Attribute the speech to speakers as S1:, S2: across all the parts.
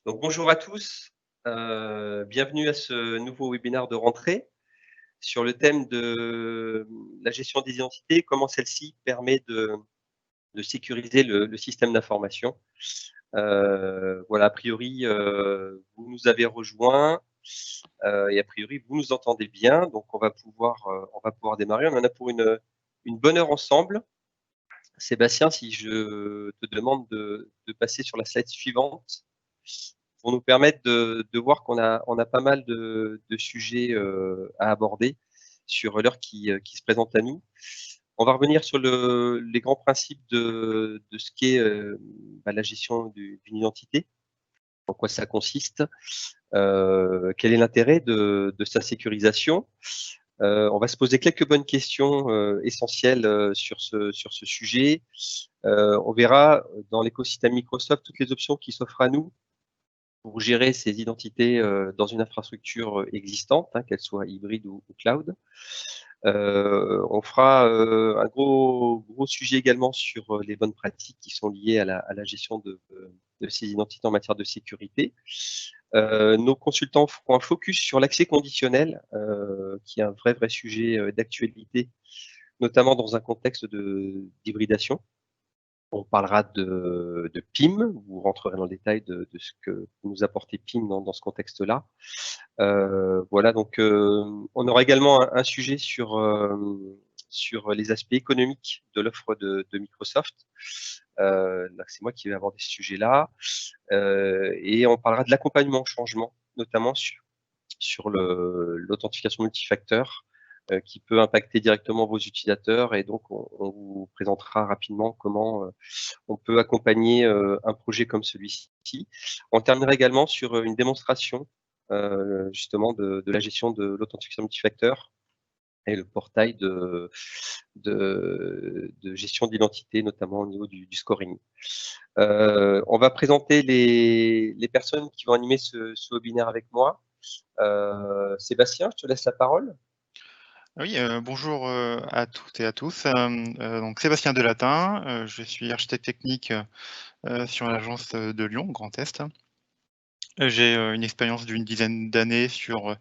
S1: Donc bonjour à tous, bienvenue à ce nouveau webinaire de rentrée sur le thème de la gestion des identités, comment celle-ci permet de sécuriser le système d'information. Voilà, a priori, vous nous avez rejoints, et a priori vous nous entendez bien, donc on va pouvoir démarrer. On en a pour une bonne heure ensemble. Sébastien, si je te demande de passer sur la slide suivante pour nous permettre de voir qu'on a pas mal de sujets à aborder sur l'heure qui se présente à nous. On va revenir sur les grands principes de ce qu'est la gestion d'une identité, en quoi ça consiste, quel est l'intérêt de sa sécurisation. On va se poser quelques bonnes questions essentielles sur ce sujet. On verra dans l'écosystème Microsoft toutes les options qui s'offrent à nous pour gérer ces identités dans une infrastructure existante, qu'elle soit hybride ou cloud. On fera un gros sujet également sur les bonnes pratiques qui sont liées à la gestion de ces identités en matière de sécurité. Nos consultants feront un focus sur l'accès conditionnel, qui est un vrai sujet d'actualité, notamment dans un contexte d'hybridation. On parlera de PIM, vous rentrerez dans le détail de ce que peut nous apporter PIM dans ce contexte-là. Voilà, donc on aura également un sujet sur les aspects économiques de l'offre de Microsoft. Là, c'est moi qui vais aborder ce sujet-là. Et on parlera de l'accompagnement au changement, notamment sur l'authentification multifacteur, qui peut impacter directement vos utilisateurs, et donc on vous présentera rapidement comment on peut accompagner un projet comme celui-ci. On terminera également sur une démonstration justement de la gestion de l'authentification multifacteur et le portail de gestion d'identité, notamment au niveau du scoring. On va présenter les personnes qui vont animer ce webinaire avec moi. Sébastien, je te laisse la parole.
S2: Oui, bonjour à toutes et à tous. Donc Sébastien Delatin, je suis architecte technique sur l'agence de Lyon, Grand Est. J'ai une expérience d'une dizaine d'années sur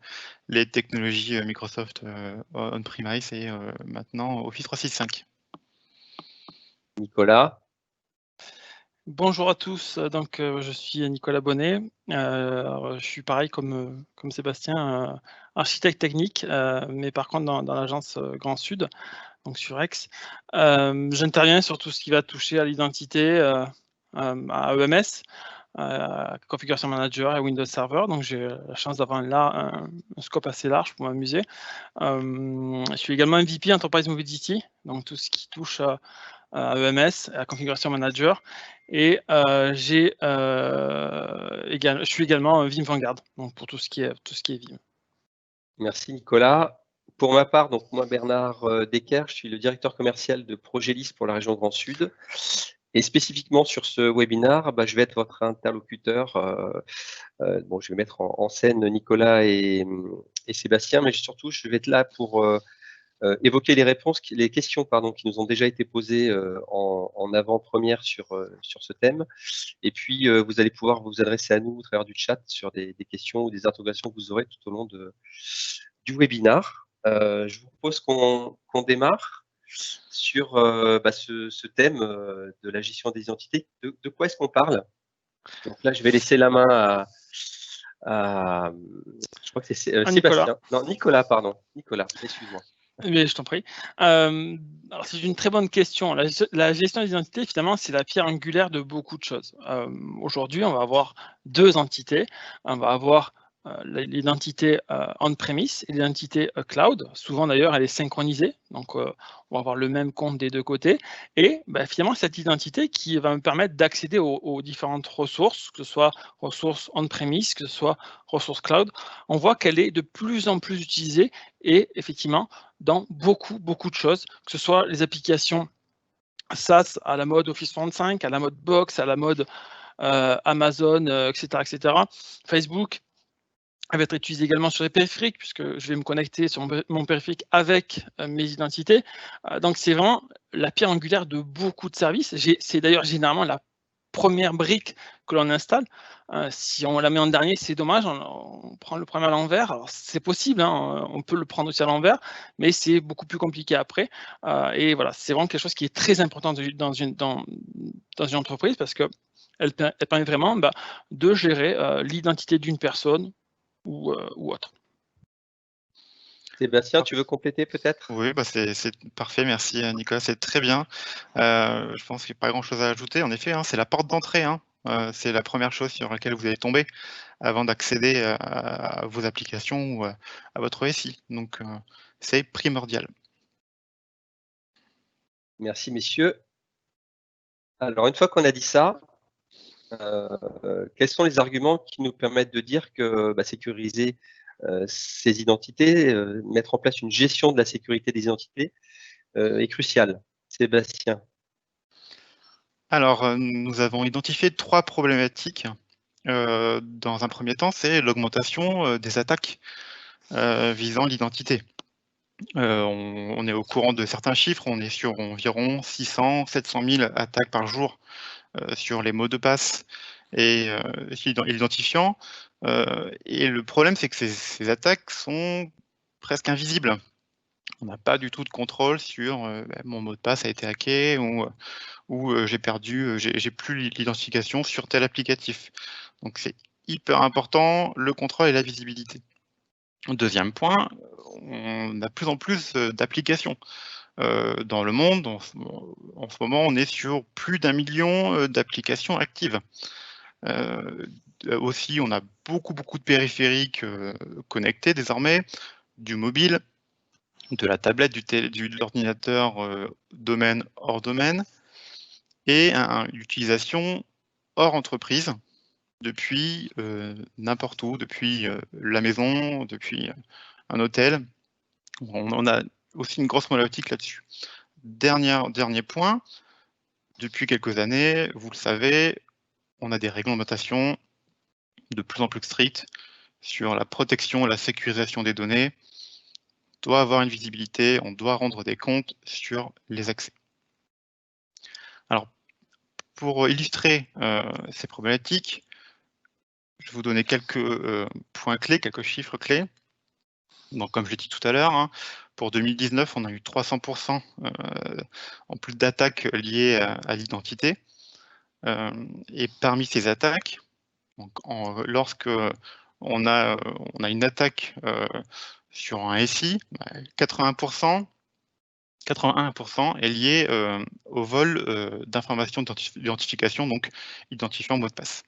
S2: les technologies Microsoft on-premise et maintenant Office 365.
S1: Nicolas.
S3: Bonjour à tous, donc je suis Nicolas Bonnet. Je suis pareil comme Sébastien, architecte technique, mais par contre dans l'agence Grand Sud, donc sur Aix. J'interviens sur tout ce qui va toucher à l'identité, à EMS, Configuration Manager et Windows Server. Donc j'ai la chance d'avoir là un scope assez large pour m'amuser. Je suis également MVP Enterprise Mobility, donc tout ce qui touche à EMS, à Configuration Manager, et je suis également Vim Vanguard, donc pour tout ce qui est Vim.
S1: Merci Nicolas. Pour ma part, donc moi Bernard Decker, je suis le directeur commercial de Progelis pour la région Grand Sud. Et spécifiquement sur ce webinaire, je vais être votre interlocuteur. Bon, je vais mettre en scène Nicolas et Sébastien, mais surtout je vais être là pour évoquer les questions qui nous ont déjà été posées en avant-première sur ce thème. Et puis, vous allez pouvoir vous adresser à nous au travers du chat sur des questions ou des interrogations que vous aurez tout au long du webinaire. Je vous propose qu'on démarre sur ce thème de la gestion des identités. De quoi est-ce qu'on parle? Donc là, je vais laisser la main à je crois que c'est Sébastien. Non, Nicolas, pardon. Nicolas, excuse-moi.
S3: Mais je t'en prie. Alors c'est une très bonne question. La gestion des identités, finalement, c'est la pierre angulaire de beaucoup de choses. Aujourd'hui, on va avoir deux entités. On va avoir l'identité on-premise et l'identité cloud. Souvent, d'ailleurs, elle est synchronisée. Donc, on va avoir le même compte des deux côtés. Et finalement, cette identité qui va me permettre d'accéder aux différentes ressources, que ce soit ressources on-premise, que ce soit ressources cloud, on voit qu'elle est de plus en plus utilisée et effectivement, dans beaucoup de choses, que ce soit les applications SaaS à la mode Office 365, à la mode Box, à la mode Amazon, etc. Facebook, elle va être utilisée également sur les périphériques, puisque je vais me connecter sur mon périphérique avec mes identités. Donc, c'est vraiment la pierre angulaire de beaucoup de services. C'est d'ailleurs généralement la première brique que l'on installe. Si on la met en dernier, c'est dommage, on prend le premier à l'envers. Alors c'est possible, hein, on peut le prendre aussi à l'envers, mais c'est beaucoup plus compliqué après. Et voilà, c'est vraiment quelque chose qui est très important dans une entreprise, parce qu'elle permet vraiment de gérer l'identité d'une personne ou autre.
S1: Sébastien, tu veux compléter peut-être?
S2: Oui, c'est parfait, merci Nicolas, c'est très bien. Je pense qu'il n'y a pas grand-chose à ajouter. En effet, hein, c'est la porte d'entrée, hein. C'est la première chose sur laquelle vous allez tomber avant d'accéder à vos applications ou à votre SI. Donc, c'est primordial.
S1: Merci, messieurs. Alors, une fois qu'on a dit ça, quels sont les arguments qui nous permettent de dire que sécuriser ces identités, mettre en place une gestion de la sécurité des identités est crucial? Sébastien.
S2: Alors, nous avons identifié 3 problématiques. Dans un premier temps, c'est l'augmentation des attaques visant l'identité. On est au courant de certains chiffres, on est sur environ 600-700 000 attaques par jour sur les mots de passe et l'identifiant. Et le problème, c'est que ces attaques sont presque invisibles. On n'a pas du tout de contrôle sur mon mot de passe a été hacké ou j'ai perdu, j'ai plus l'identification sur tel applicatif. Donc c'est hyper important, le contrôle et la visibilité. Deuxième point, on a de plus en plus d'applications. Dans le monde, en ce moment, on est sur plus d'1 million d'applications actives. Aussi, on a beaucoup de périphériques connectés désormais, du mobile, de la tablette, de l'ordinateur domaine hors domaine, et une utilisation hors entreprise, depuis n'importe où, depuis la maison, depuis un hôtel. On a aussi une grosse monolithique là-dessus. Dernier point, depuis quelques années, vous le savez, on a des réglementations de plus en plus strictes sur la protection et la sécurisation des données. On doit avoir une visibilité, on doit rendre des comptes sur les accès. Alors, pour illustrer ces problématiques, je vais vous donner quelques points clés, quelques chiffres clés. Donc, comme je l'ai dit tout à l'heure, hein, pour 2019, on a eu 300% en plus d'attaques liées à l'identité. Et parmi ces attaques, donc lorsque on a une attaque sur un SI, 81% est lié au vol d'informations d'identification, donc identifiant mot de passe.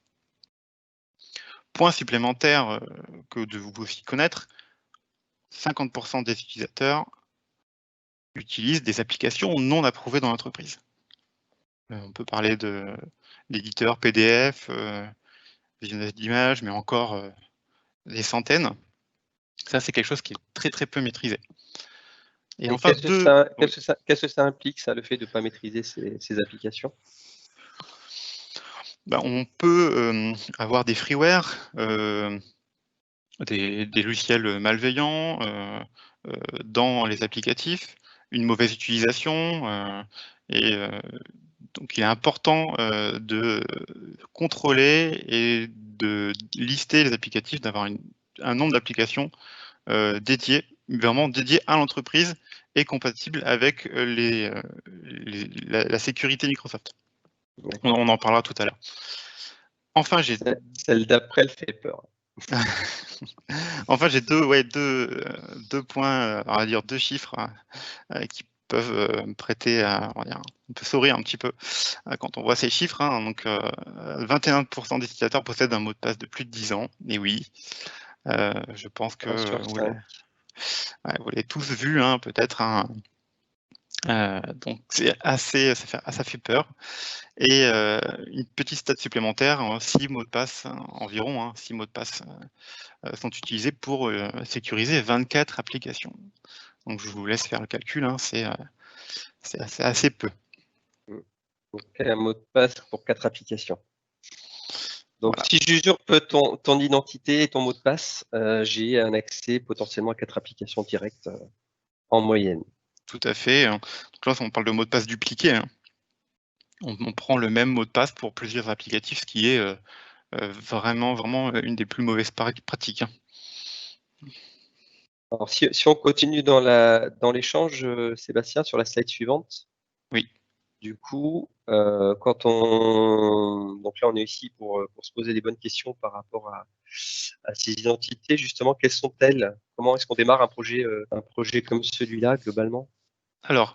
S2: Point supplémentaire que de vous aussi connaître, 50% des utilisateurs utilisent des applications non approuvées dans l'entreprise. On peut parler de l'éditeur PDF, visionnage d'images, mais encore des centaines. Ça, c'est quelque chose qui est très peu maîtrisé.
S1: Et enfin, qu'est-ce que ça implique, ça, le fait de ne pas maîtriser ces applications?
S2: On peut avoir des freewares, des logiciels malveillants dans les applicatifs, une mauvaise utilisation, donc il est important de contrôler et de lister les applicatifs, d'avoir un nombre d'applications dédiées, vraiment dédiées à l'entreprise et compatibles avec la sécurité Microsoft. On en parlera tout à l'heure. Enfin,
S1: celle d'après, elle fait peur.
S2: Enfin, j'ai deux points, on va dire 2 chiffres qui peuvent me prêter on peut sourire un petit peu quand on voit ces chiffres. Hein. Donc, 21% des utilisateurs possèdent un mot de passe de plus de 10 ans. Et oui, je pense que vous l'avez tous vu, hein, peut-être. Hein. Donc, ça fait peur. Et une petite stat supplémentaire, 6 mots de passe, environ, 6 mots de passe sont utilisés pour sécuriser 24 applications. Donc, je vous laisse faire le calcul, hein, c'est assez peu.
S1: Donc, un mot de passe pour 4 applications. Donc, voilà. Si j'usurpe ton identité et ton mot de passe, j'ai un accès potentiellement à 4 applications directes en moyenne.
S2: Tout à fait. Donc là, on parle de mot de passe dupliqué. Hein. on prend le même mot de passe pour plusieurs applicatifs, ce qui est vraiment une des plus mauvaises pratiques.
S1: Alors, si on continue dans l'échange, Sébastien, sur la slide suivante.
S2: Oui.
S1: Du coup, donc là, on est ici pour se poser les bonnes questions par rapport à ces identités. Justement, quelles sont-elles? Comment est-ce qu'on démarre un projet comme celui-là, globalement?
S2: Alors,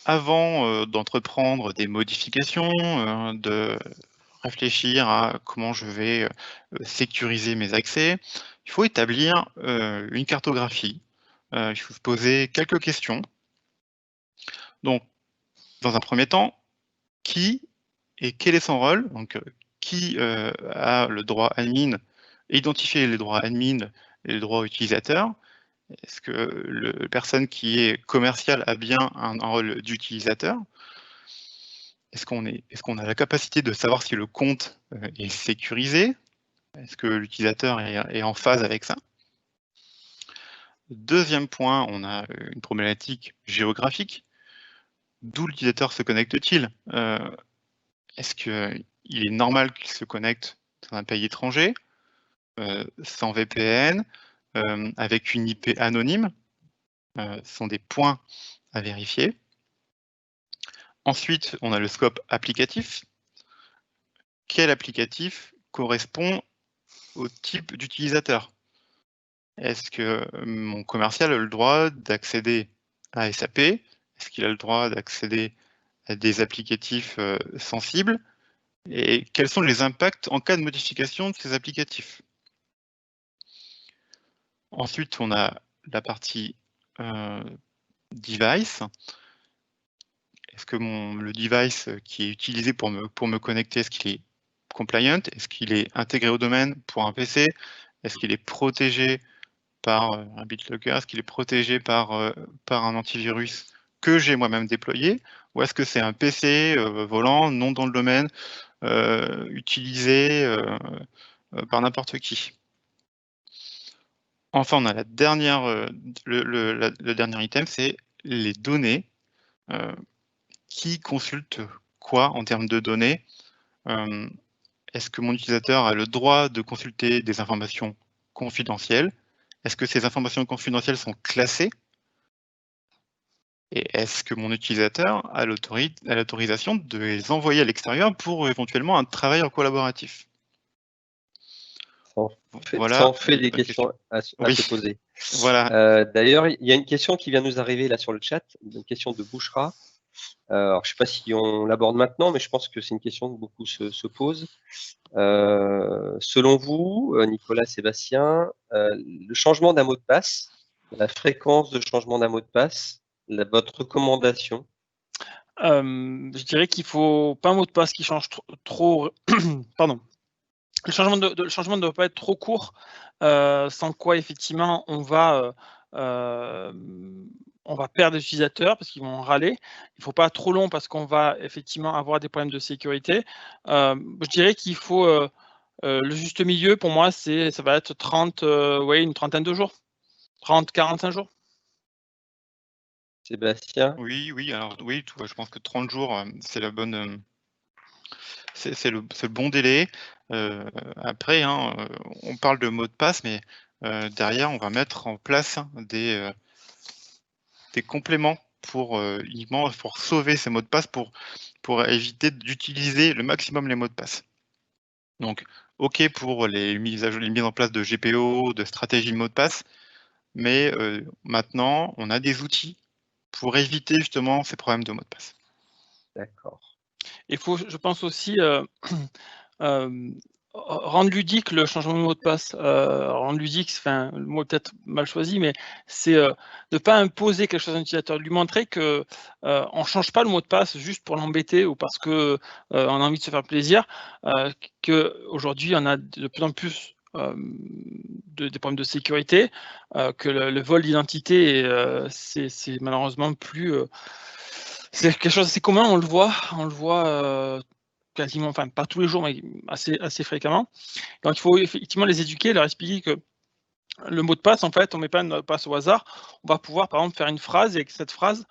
S2: avant d'entreprendre des modifications, de réfléchir à comment je vais sécuriser mes accès, il faut établir une cartographie. Il faut se poser quelques questions. Donc, dans un premier temps, qui et quel est son rôle? Donc, qui a le droit admin, identifier les droits admin et les droits utilisateurs? Est-ce que la personne qui est commerciale a bien un rôle d'utilisateur? Est-ce qu'on a la capacité de savoir si le compte est sécurisé? Est-ce que l'utilisateur est en phase avec ça? Deuxième point, on a une problématique géographique. D'où l'utilisateur se connecte-t-il? Est-ce qu'il est normal qu'il se connecte dans un pays étranger, sans VPN, avec une IP anonyme? Ce sont des points à vérifier. Ensuite, on a le scope applicatif. Quel applicatif correspond au type d'utilisateur? Est-ce que mon commercial a le droit d'accéder à SAP? Est-ce qu'il a le droit d'accéder à des applicatifs sensibles? Et quels sont les impacts en cas de modification de ces applicatifs? Ensuite, on a la partie device. Est-ce que le device qui est utilisé pour me connecter, est-ce qu'il est compliant? Est-ce qu'il est intégré au domaine pour un PC? Est-ce qu'il est protégé par un BitLocker? Est-ce qu'il est protégé par un antivirus que j'ai moi-même déployé? Ou est-ce que c'est un PC volant, non dans le domaine, utilisé par n'importe qui? Enfin, on a la dernière, le dernier item, c'est les données. Qui consulte quoi en termes de données? Est-ce que mon utilisateur a le droit de consulter des informations confidentielles? Est-ce que ces informations confidentielles sont classées? Et est-ce que mon utilisateur a l'autorisation de les envoyer à l'extérieur pour éventuellement un travail collaboratif?
S1: Ça en fait des questions à se poser.
S2: Voilà.
S1: D'ailleurs, il y a une question qui vient nous arriver là sur le chat, une question de Bouchra. Alors, je ne sais pas si on l'aborde maintenant, mais je pense que c'est une question que beaucoup se posent. Selon vous, Nicolas, Sébastien, le changement d'un mot de passe, la fréquence de changement d'un mot de passe, votre recommandation?
S3: Je dirais qu'il ne faut pas un mot de passe qui change trop pardon. Le changement ne doit pas être trop court, sans quoi effectivement on va perdre des utilisateurs parce qu'ils vont râler. Il ne faut pas trop long parce qu'on va effectivement avoir des problèmes de sécurité. Je dirais qu'il faut le juste milieu pour moi, ça va être une trentaine de jours, 30-45 jours.
S1: Sébastien?
S2: Oui, alors oui, je pense que 30 jours, c'est la bonne. C'est le bon délai. Après, on parle de mot de passe, mais derrière, on va mettre en place des compléments uniquement pour sauver ces mots de passe, pour éviter d'utiliser le maximum les mots de passe. Donc, OK pour les mises en place de GPO, de stratégie de mot de passe, mais maintenant, on a des outils pour éviter justement ces problèmes de mots de passe.
S1: D'accord.
S3: Il faut, je pense aussi, rendre ludique le changement de mot de passe. Rendre ludique, enfin, le mot peut-être mal choisi, mais c'est de ne pas imposer quelque chose à l'utilisateur, de lui montrer qu'on ne change pas le mot de passe juste pour l'embêter ou parce qu'on a envie de se faire plaisir, qu'aujourd'hui, on a de plus en plus des problèmes de sécurité, que le vol d'identité, c'est malheureusement plus... c'est quelque chose d'assez commun, on le voit quasiment, enfin pas tous les jours, mais assez fréquemment. Donc il faut effectivement les éduquer, leur expliquer que le mot de passe, en fait, on ne met pas un mot de passe au hasard. On va pouvoir, par exemple, faire une phrase et avec cette phrase,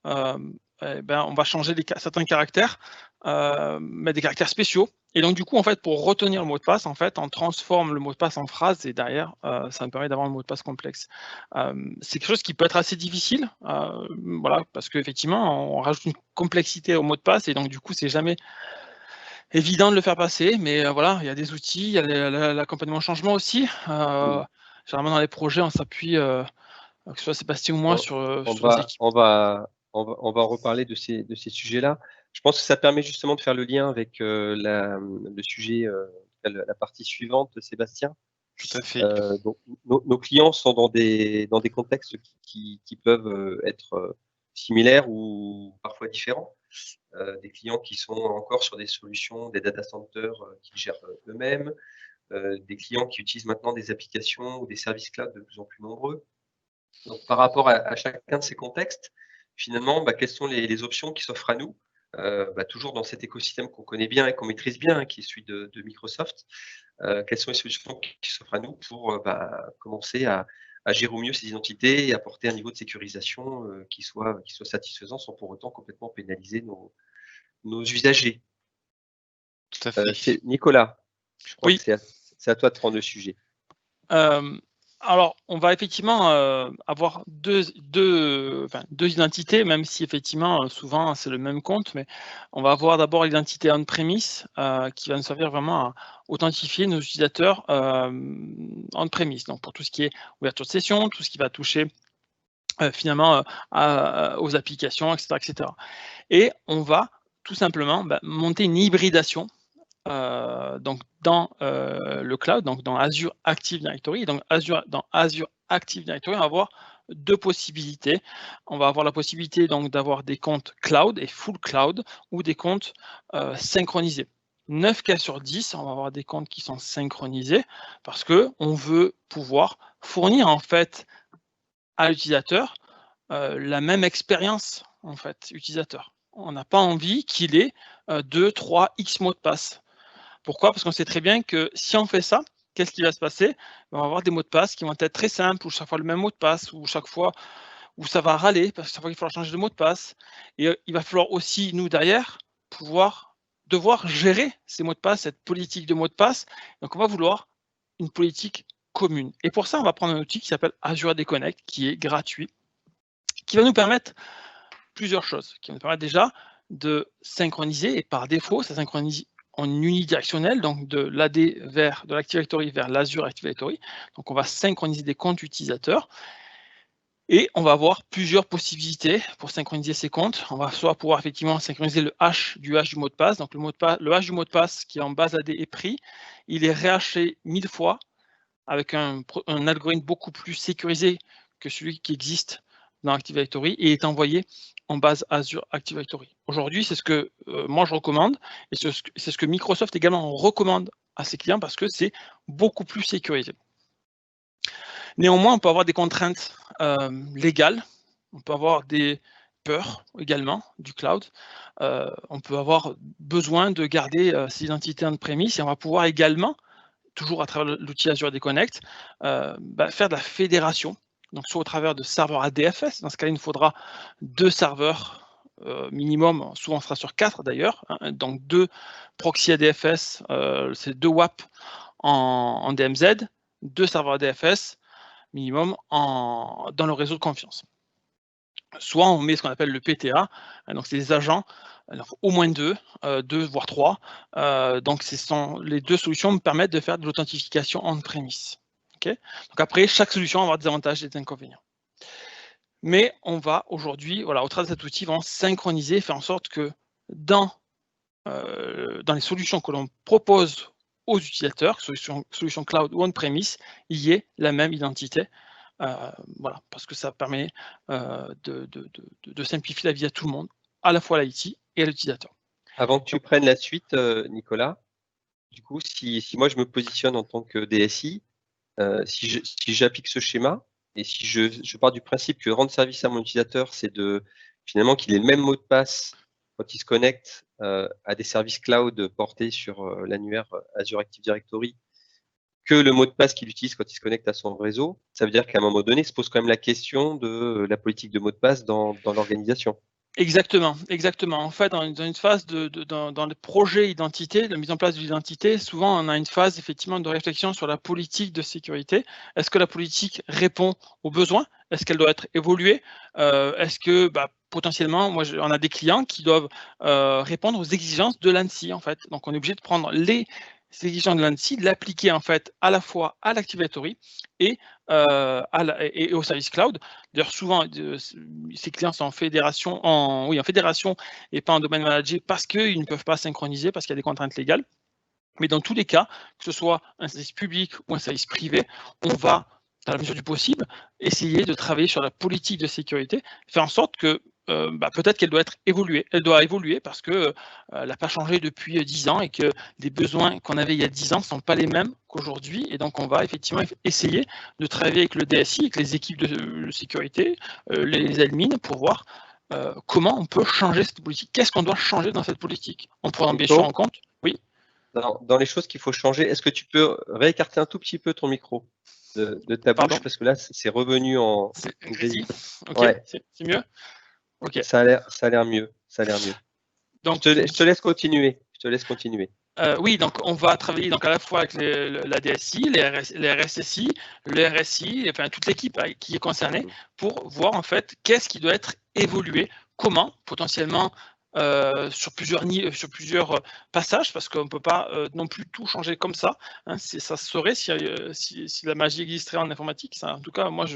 S3: on va changer certains caractères des caractères spéciaux. Et donc, du coup, en fait, pour retenir le mot de passe, en fait, on transforme le mot de passe en phrase et derrière, ça me permet d'avoir un mot de passe complexe. C'est quelque chose qui peut être assez difficile, voilà, parce qu'effectivement, on rajoute une complexité au mot de passe et donc, du coup, c'est jamais évident de le faire passer. Mais voilà, il y a des outils, il y a l'accompagnement au changement aussi. Généralement, dans les projets, on s'appuie, que ce soit Sébastien ou moi, sur les équipes.
S1: On va en reparler de ces sujets-là. Je pense que ça permet justement de faire le lien avec le sujet, la partie suivante, Sébastien.
S2: Tout à fait.
S1: Donc, nos clients sont dans des contextes qui peuvent être similaires ou parfois différents. Des clients qui sont encore sur des solutions, des data centers qu'ils gèrent eux-mêmes, des clients qui utilisent maintenant des applications ou des services cloud de plus en plus nombreux. Donc, par rapport à chacun de ces contextes, finalement, quelles sont les options qui s'offrent à nous, toujours dans cet écosystème qu'on connaît bien et qu'on maîtrise bien, hein, qui est celui de Microsoft. Quelles sont les solutions qui s'offrent à nous pour commencer à gérer au mieux ces identités et apporter un niveau de sécurisation qui soit satisfaisant sans pour autant complètement pénaliser nos usagers.
S2: Tout à fait.
S1: C'est Nicolas, je crois
S3: Oui.
S1: que c'est à toi de prendre le sujet.
S3: Alors, on va effectivement avoir deux identités, même si effectivement, souvent, c'est le même compte, mais on va avoir d'abord l'identité on-premise qui va nous servir vraiment à authentifier nos utilisateurs on-premise, donc pour tout ce qui est ouverture de session, tout ce qui va toucher finalement aux applications, etc., etc. Et on va tout simplement monter une hybridation donc dans le cloud, donc dans Azure Active Directory. Donc dans Azure Active Directory, on va avoir deux possibilités. On va avoir la possibilité donc d'avoir des comptes cloud et full cloud ou des comptes synchronisés. 9 cas sur 10, on va avoir des comptes qui sont synchronisés parce que on veut pouvoir fournir en fait à l'utilisateur la même expérience en fait utilisateur. On n'a pas envie qu'il ait 2, 3, X mots de passe. Pourquoi? Parce qu'on sait très bien que si on fait ça, qu'est-ce qui va se passer? On va avoir des mots de passe qui vont être très simples, ou chaque fois le même mot de passe, ou chaque fois où ça va râler, parce que chaque fois qu'il va falloir changer de mot de passe. Et il va falloir aussi, nous, derrière, devoir gérer ces mots de passe, cette politique de mots de passe. Donc, on va vouloir une politique commune. Et pour ça, on va prendre un outil qui s'appelle Azure AD Connect, qui est gratuit, qui va nous permettre plusieurs choses, qui va nous permettre déjà de synchroniser, et par défaut, ça synchronise en unidirectionnel, donc de l'AD de l'Active Directory vers l'Azure Active Directory. Donc, on va synchroniser des comptes utilisateurs et on va avoir plusieurs possibilités pour synchroniser ces comptes. On va soit pouvoir effectivement synchroniser le hash du mot de passe. Donc, le hash du mot de passe qui est en base AD est pris. Il est rehashé 1000 fois avec un algorithme beaucoup plus sécurisé que celui qui existe dans Active Directory et est envoyé en base Azure Active Directory. Aujourd'hui, c'est ce que moi je recommande et c'est ce que Microsoft également recommande à ses clients parce que c'est beaucoup plus sécurisé. Néanmoins, on peut avoir des contraintes légales, on peut avoir des peurs également du cloud, on peut avoir besoin de garder ces identités on-premise et on va pouvoir également, toujours à travers l'outil Azure AD Connect, faire de la fédération. Donc, soit au travers de serveurs ADFS, dans ce cas-là, il nous faudra 2 serveurs minimum, souvent on sera sur 4 d'ailleurs, hein, donc 2 proxy ADFS, c'est 2 WAP en DMZ, 2 serveurs ADFS minimum dans le réseau de confiance. Soit on met ce qu'on appelle le PTA, donc c'est des agents, alors au moins 2 voire 3. Donc les 2 solutions me permettent de faire de l'authentification on-premise. Okay, donc après, chaque solution va avoir des avantages et des inconvénients. Mais on va aujourd'hui, voilà, au travers de cet outil, vraiment synchroniser, faire en sorte que dans les solutions que l'on propose aux utilisateurs, solution cloud ou on-premise, il y ait la même identité. Voilà, parce que ça permet de simplifier la vie à tout le monde, à la fois à l'IT et à l'utilisateur.
S1: Avant que tu prennes la suite, Nicolas, du coup, si moi je me positionne en tant que DSI, si j'applique ce schéma et si je pars du principe que rendre service à mon utilisateur, c'est finalement qu'il ait le même mot de passe quand il se connecte à des services cloud portés sur l'annuaire Azure Active Directory que le mot de passe qu'il utilise quand il se connecte à son réseau, ça veut dire qu'à un moment donné, il se pose quand même la question de la politique de mot de passe dans l'organisation.
S3: Exactement, exactement. En fait, dans une phase dans le projet identité, de mise en place de l'identité, souvent on a une phase effectivement de réflexion sur la politique de sécurité. Est-ce que la politique répond aux besoins? Est-ce qu'elle doit être évoluée? Est-ce que potentiellement, on a des clients qui doivent répondre aux exigences de l'ANSSI en fait. Donc on est obligé de prendre les exigences de l'ANSSI, de l'appliquer en fait à la fois à l'Active Directory et au service cloud. D'ailleurs, souvent, ces clients sont en fédération, en fédération et pas en domaine managé parce qu'ils ne peuvent pas synchroniser, parce qu'il y a des contraintes légales. Mais dans tous les cas, que ce soit un service public ou un service privé, on va, dans la mesure du possible, essayer de travailler sur la politique de sécurité, faire en sorte que peut-être qu'elle doit être évoluée. Elle doit évoluer parce qu'elle n'a pas changé depuis 10 ans et que les besoins qu'on avait il y a 10 ans ne sont pas les mêmes qu'aujourd'hui. Et donc, on va effectivement essayer de travailler avec le DSI, avec les équipes de sécurité, les admins, pour voir comment on peut changer cette politique. Qu'est-ce qu'on doit changer dans cette politique? En prenant bien sûr en compte. Oui.
S1: Dans les choses qu'il faut changer, est-ce que tu peux réécarter un tout petit peu ton micro de ta bouche, parce que là, c'est revenu en grésille.
S3: Ok,
S1: ouais.
S3: C'est mieux. Ok.
S1: Ça a l'air mieux. Donc, je te laisse continuer.
S3: Oui, donc on va travailler donc à la fois avec la DSI, les RSSI, le RSI, enfin toute l'équipe qui est concernée, pour voir en fait qu'est-ce qui doit être évolué, comment potentiellement sur plusieurs passages, parce qu'on ne peut pas non plus tout changer comme ça. Hein, ça se saurait si la magie existerait en informatique. Ça, en tout cas, moi,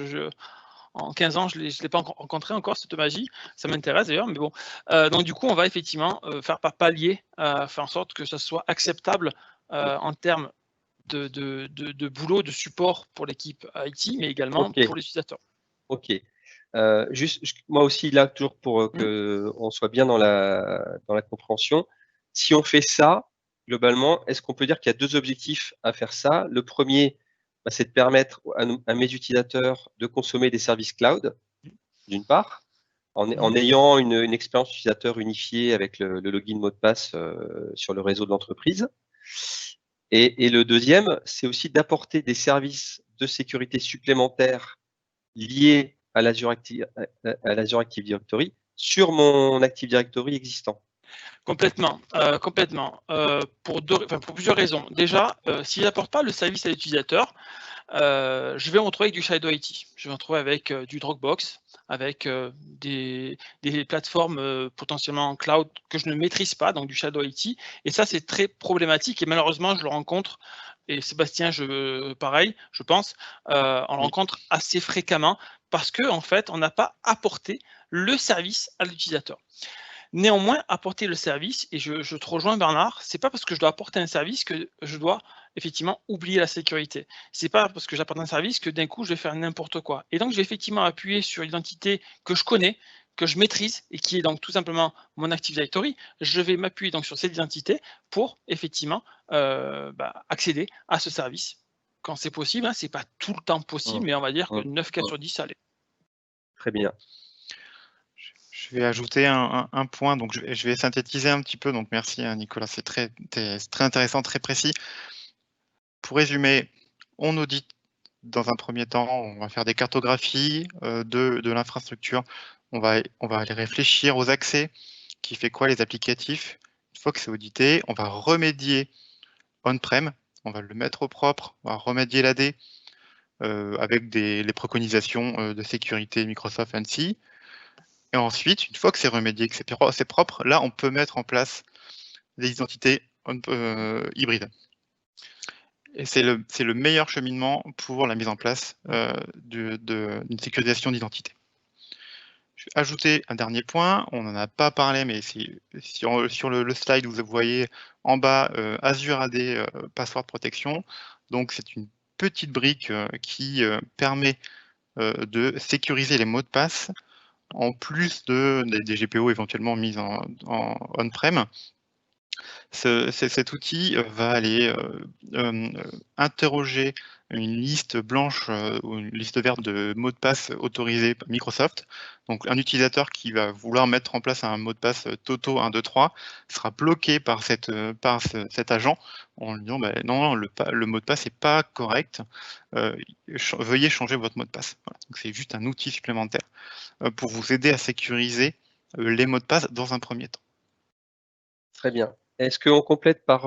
S3: en 15 ans, je ne l'ai pas rencontré encore, cette magie. Ça m'intéresse d'ailleurs, mais bon. Donc du coup, on va effectivement faire par palier, faire en sorte que ça soit acceptable en termes de boulot, de support pour l'équipe IT, mais également pour les utilisateurs.
S1: Ok. Juste, moi aussi, là, toujours pour qu'on soit bien dans la compréhension, si on fait ça, globalement, est-ce qu'on peut dire qu'il y a deux objectifs à faire ça? Le premier, c'est de permettre à mes utilisateurs de consommer des services cloud, d'une part, en ayant une expérience utilisateur unifiée avec le login mot de passe sur le réseau de l'entreprise. Et le deuxième, c'est aussi d'apporter des services de sécurité supplémentaires liés à l'Azure Active Directory sur mon Active Directory existant.
S3: Complètement. Pour plusieurs raisons. Déjà, si je n'apporte pas le service à l'utilisateur, je vais me retrouver avec du Shadow IT. Je vais me retrouver avec du Dropbox, avec des plateformes potentiellement en cloud que je ne maîtrise pas, donc du Shadow IT. Et ça, c'est très problématique. Et malheureusement, je le rencontre. Et Sébastien, pareil, je pense, on le rencontre assez fréquemment parce que en fait, on n'a pas apporté le service à l'utilisateur. Néanmoins, apporter le service, et je te rejoins Bernard, c'est pas parce que je dois apporter un service que je dois effectivement oublier la sécurité. C'est pas parce que j'apporte un service que d'un coup je vais faire n'importe quoi. Et donc je vais effectivement appuyer sur l'identité que je connais, que je maîtrise et qui est donc tout simplement mon Active Directory. Je vais m'appuyer donc sur cette identité pour effectivement accéder à ce service quand c'est possible. Hein, c'est pas tout le temps possible, mais on va dire que 9 cas sur 10 ça l'est.
S1: Très bien.
S2: Je vais ajouter un point, donc je vais synthétiser un petit peu, donc merci Nicolas, c'est très intéressant, très précis. Pour résumer, on audite dans un premier temps, on va faire des cartographies de l'infrastructure, on va aller réfléchir aux accès, qui fait quoi les applicatifs. Une fois que c'est audité, on va remédier on-prem, on va le mettre au propre, on va remédier l'AD avec les préconisations de sécurité Microsoft ANSSI. Et ensuite, une fois que c'est remédié, que c'est propre, là, on peut mettre en place des identités hybrides. Et c'est le meilleur cheminement pour la mise en place d'une sécurisation d'identité. Je vais ajouter un dernier point, on n'en a pas parlé, mais c'est sur le slide, vous voyez en bas Azure AD Password Protection. Donc, c'est une petite brique qui permet de sécuriser les mots de passe en plus des GPO éventuellement mis en on-prem. Cet outil va aller interroger une liste blanche ou une liste verte de mots de passe autorisés par Microsoft. Donc un utilisateur qui va vouloir mettre en place un mot de passe Toto 123 sera bloqué par cet agent en lui disant non, le mot de passe n'est pas correct, veuillez changer votre mot de passe. Voilà. Donc c'est juste un outil supplémentaire pour vous aider à sécuriser les mots de passe dans un premier temps.
S1: Très bien. Est-ce qu'on complète par,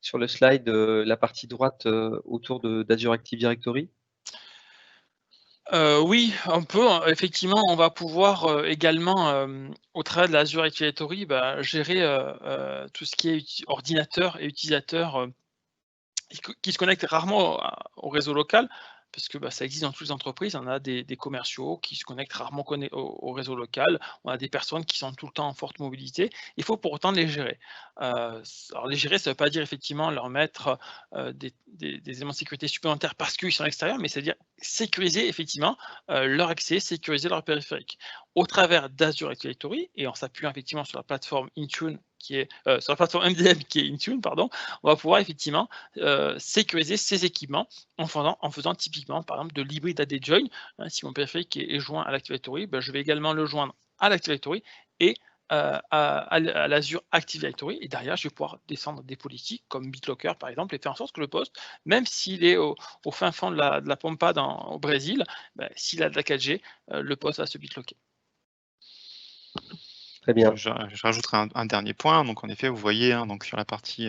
S1: sur le slide, la partie droite autour d'Azure Active Directory?
S3: Oui, on peut. Effectivement, on va pouvoir également, au travers de l'Azure Active Directory, gérer tout ce qui est ordinateur et utilisateur qui se connectent rarement au réseau local, parce que ça existe dans toutes les entreprises. On a des commerciaux qui se connectent rarement au réseau local. On a des personnes qui sont tout le temps en forte mobilité. Il faut pour autant les gérer. Alors les gérer, ça ne veut pas dire effectivement leur mettre des éléments de sécurité supplémentaires parce qu'ils sont à l'extérieur, mais c'est-à-dire sécuriser effectivement leur accès, sécuriser leur périphérique. Au travers d'Azure Active Directory, et en s'appuyant effectivement sur la plateforme Intune, qui est sur la plateforme MDM qui est Intune, pardon, on va pouvoir effectivement sécuriser ces équipements en faisant typiquement par exemple de l'hybride AD join. Si mon périphérique est joint à l'Active Directory, je vais également le joindre à l'Active Directory et à l'Azure Active Directory, et derrière je vais pouvoir descendre des politiques comme BitLocker par exemple et faire en sorte que le poste, même s'il est au fin fond de la Pampa au Brésil, s'il a de la 4G, le poste va se BitLocker.
S1: Très bien.
S2: Je rajouterai un dernier point. Donc en effet, vous voyez donc sur la partie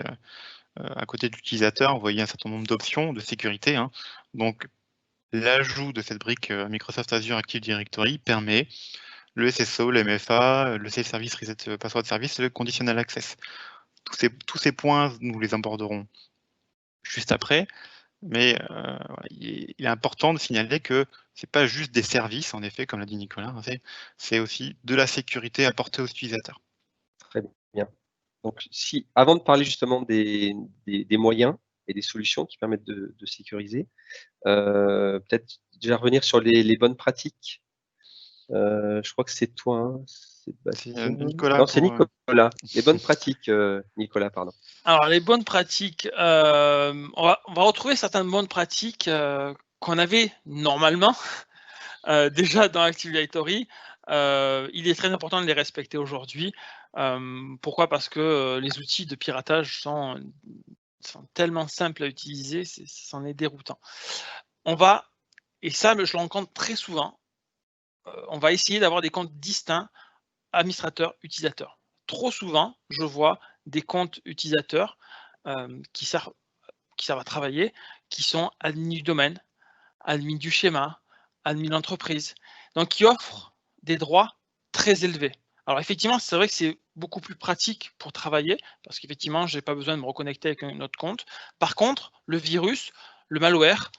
S2: à côté de l'utilisateur, vous voyez un certain nombre d'options de sécurité. Donc l'ajout de cette brique Microsoft Azure Active Directory permet le SSO, le MFA, le Safe Service Reset Password Service, le Conditional Access. Tous ces points, nous les aborderons juste après. Mais il est important de signaler que ce n'est pas juste des services, en effet, comme l'a dit Nicolas, c'est aussi de la sécurité apportée aux utilisateurs.
S1: Très bien. Donc, avant de parler justement des moyens et des solutions qui permettent de sécuriser, peut-être déjà revenir sur les bonnes pratiques. Je crois que c'est toi, Sébastien.
S2: Nicolas.
S1: Non, c'est Nicolas. Les bonnes pratiques, Nicolas, pardon.
S3: Alors, les bonnes pratiques, on va retrouver certaines bonnes pratiques qu'on avait normalement déjà dans Active Directory. Il est très important de les respecter aujourd'hui. Pourquoi? Parce que les outils de piratage sont tellement simples à utiliser, c'en est déroutant. Et ça, je le rencontre très souvent, on va essayer d'avoir des comptes distincts administrateurs-utilisateurs. Trop souvent, je vois des comptes utilisateurs qui servent à travailler, qui sont admin du domaine, admin du schéma, admin d'entreprise, donc qui offrent des droits très élevés. Alors effectivement, c'est vrai que c'est beaucoup plus pratique pour travailler, parce qu'effectivement, je n'ai pas besoin de me reconnecter avec un autre compte. Par contre, le virus, le malware,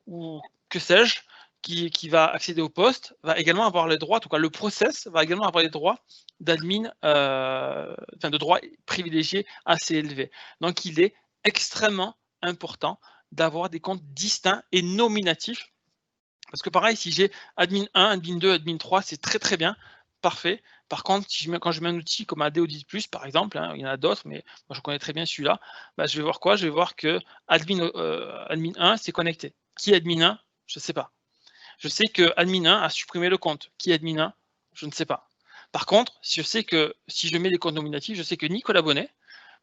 S3: ou que sais-je, qui va accéder au poste, va également avoir les droits, en tout cas le process va également avoir les droits d'admin, de droits privilégiés assez élevés. Donc il est extrêmement important d'avoir des comptes distincts et nominatifs. Parce que pareil, si j'ai admin 1, admin 2, admin 3, c'est très très bien, parfait. Par contre, quand je mets un outil comme AD Audit Plus, par exemple, il y en a d'autres, mais moi je connais très bien celui-là, je vais voir quoi? Je vais voir que admin 1 c'est connecté. Qui est admin 1? Je ne sais pas. Je sais que admin 1 a supprimé le compte. Qui est admin 1? Je ne sais pas. Par contre, je sais que si je mets les comptes nominatifs, je sais que Nicolas Bonnet,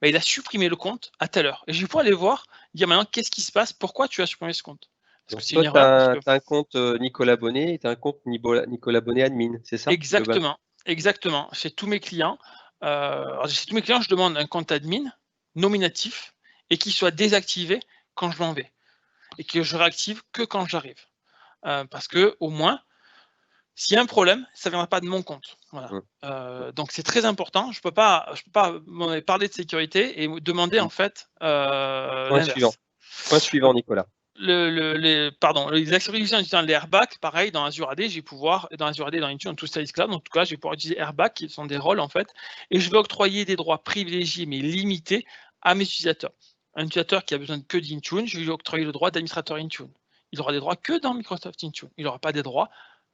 S3: il a supprimé le compte à telle heure. Et je vais pouvoir aller voir, dire maintenant qu'est-ce qui se passe, pourquoi tu as supprimé ce compte?
S1: Donc toi, tu as un compte Nicolas Bonnet et tu as un compte Nicolas Bonnet admin, c'est ça?
S3: Exactement, exactement. Chez tous mes clients, je demande un compte admin nominatif et qui soit désactivé quand je m'en vais et que je réactive que quand j'arrive. Parce que au moins, s'il y a un problème, ça ne viendra pas de mon compte. Voilà. Donc c'est très important. Je peux pas parler de sécurité et demander en fait l'inverse.
S1: Point suivant, Nicolas.
S3: Les accès utilisant les airbags, pareil, dans Azure AD, je vais pouvoir, dans Azure AD, dans Intune, dans tout Service Cloud, en tout cas, je vais pouvoir utiliser airbags qui sont des rôles en fait, et je vais octroyer des droits privilégiés mais limités à mes utilisateurs. Un utilisateur qui a besoin que d'Intune, je vais lui octroyer le droit d'administrateur Intune. Il aura des droits que dans Microsoft Intune. Il n'aura pas des droits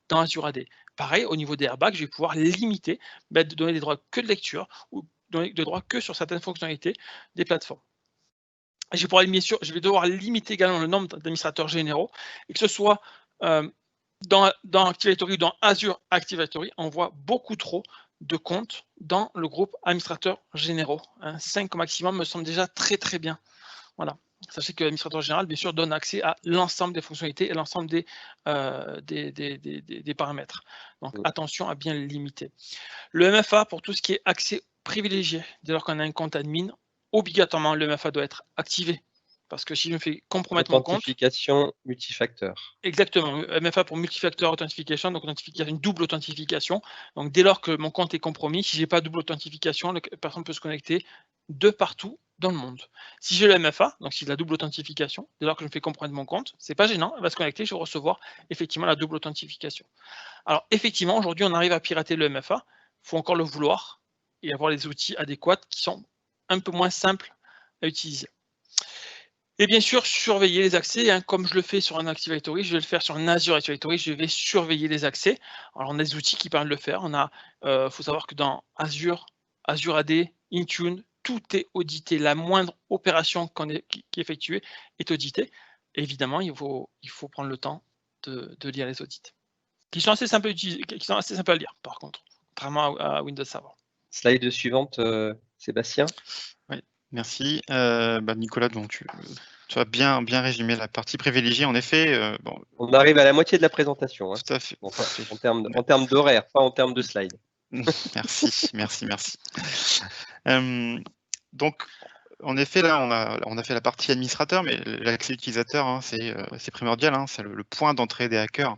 S3: dans Azure AD. Pareil, au niveau des airbags, je vais pouvoir les limiter, de donner des droits que de lecture ou donner des droits que sur certaines fonctionnalités des plateformes. Je vais devoir limiter également le nombre d'administrateurs généraux, et que ce soit dans Active Directory ou dans Azure Active Directory, on voit beaucoup trop de comptes dans le groupe administrateurs généraux. 5 au maximum me semble déjà très très bien. Voilà. Sachez que l'administrateur général, bien sûr, donne accès à l'ensemble des fonctionnalités et l'ensemble des paramètres. Donc, attention à bien le limiter. Le MFA, pour tout ce qui est accès privilégié, dès lors qu'on a un compte admin, obligatoirement, le MFA doit être activé. Parce que si je me fais compromettre mon compte...
S1: Authentification multifacteur.
S3: Exactement, MFA pour multifactor authentification, donc une double authentification. Donc, dès lors que mon compte est compromis, si je n'ai pas double authentification, la personne peut se connecter de partout dans le monde. Si j'ai le MFA, donc si j'ai la double authentification, dès lors que je me fais compromettre mon compte, c'est pas gênant, elle va se connecter, je vais recevoir effectivement la double authentification. Alors, effectivement, aujourd'hui, on arrive à pirater le MFA, il faut encore le vouloir et avoir les outils adéquats qui sont un peu moins simples à utiliser. Et bien sûr, surveiller les accès, hein, comme je le fais sur un Active Directory, je vais le faire sur un Azure Active Directory, je vais surveiller les accès. Alors, on a des outils qui permettent de le faire. Il faut savoir que dans Azure, Azure AD, Intune, tout est audité. La moindre opération qui est effectuée est auditée. Et évidemment, il faut prendre le temps de lire les audits, qui sont assez simples à lire, par contre, contrairement à Windows Server.
S1: Slide suivante, Sébastien.
S2: Oui, merci. Nicolas, donc tu as bien résumé la partie privilégiée. En effet,
S1: on arrive à la moitié de la présentation. Hein.
S2: Tout à fait.
S1: Bon, en termes d'horaire, pas en termes de slides.
S2: Merci. Donc, en effet, là, on a fait la partie administrateur, mais l'accès utilisateur, hein, c'est primordial. Hein, c'est le point d'entrée des hackers.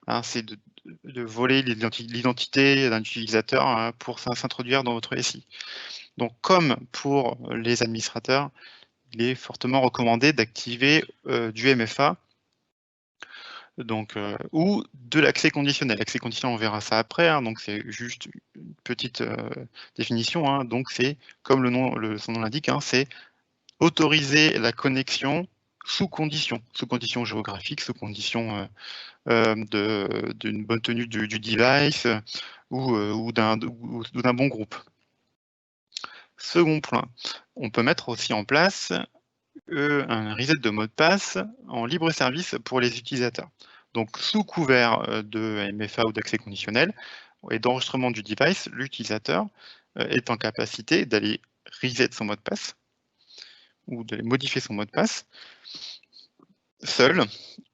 S2: Hein, c'est de voler l'identité d'un utilisateur, hein, pour s'introduire dans votre SI. Donc, comme pour les administrateurs, il est fortement recommandé d'activer du MFA, donc, ou de l'accès conditionnel. L'accès conditionnel, on verra ça après, hein, donc c'est juste une petite définition. Hein, donc, c'est comme son nom l'indique, hein, c'est autoriser la connexion sous condition géographique, sous condition d'une bonne tenue du device ou d'un bon groupe. Second point, on peut mettre aussi en place un reset de mot de passe en libre service pour les utilisateurs. Donc, sous couvert de MFA ou d'accès conditionnel et d'enregistrement du device, l'utilisateur est en capacité d'aller reset son mot de passe ou d'aller modifier son mot de passe seul,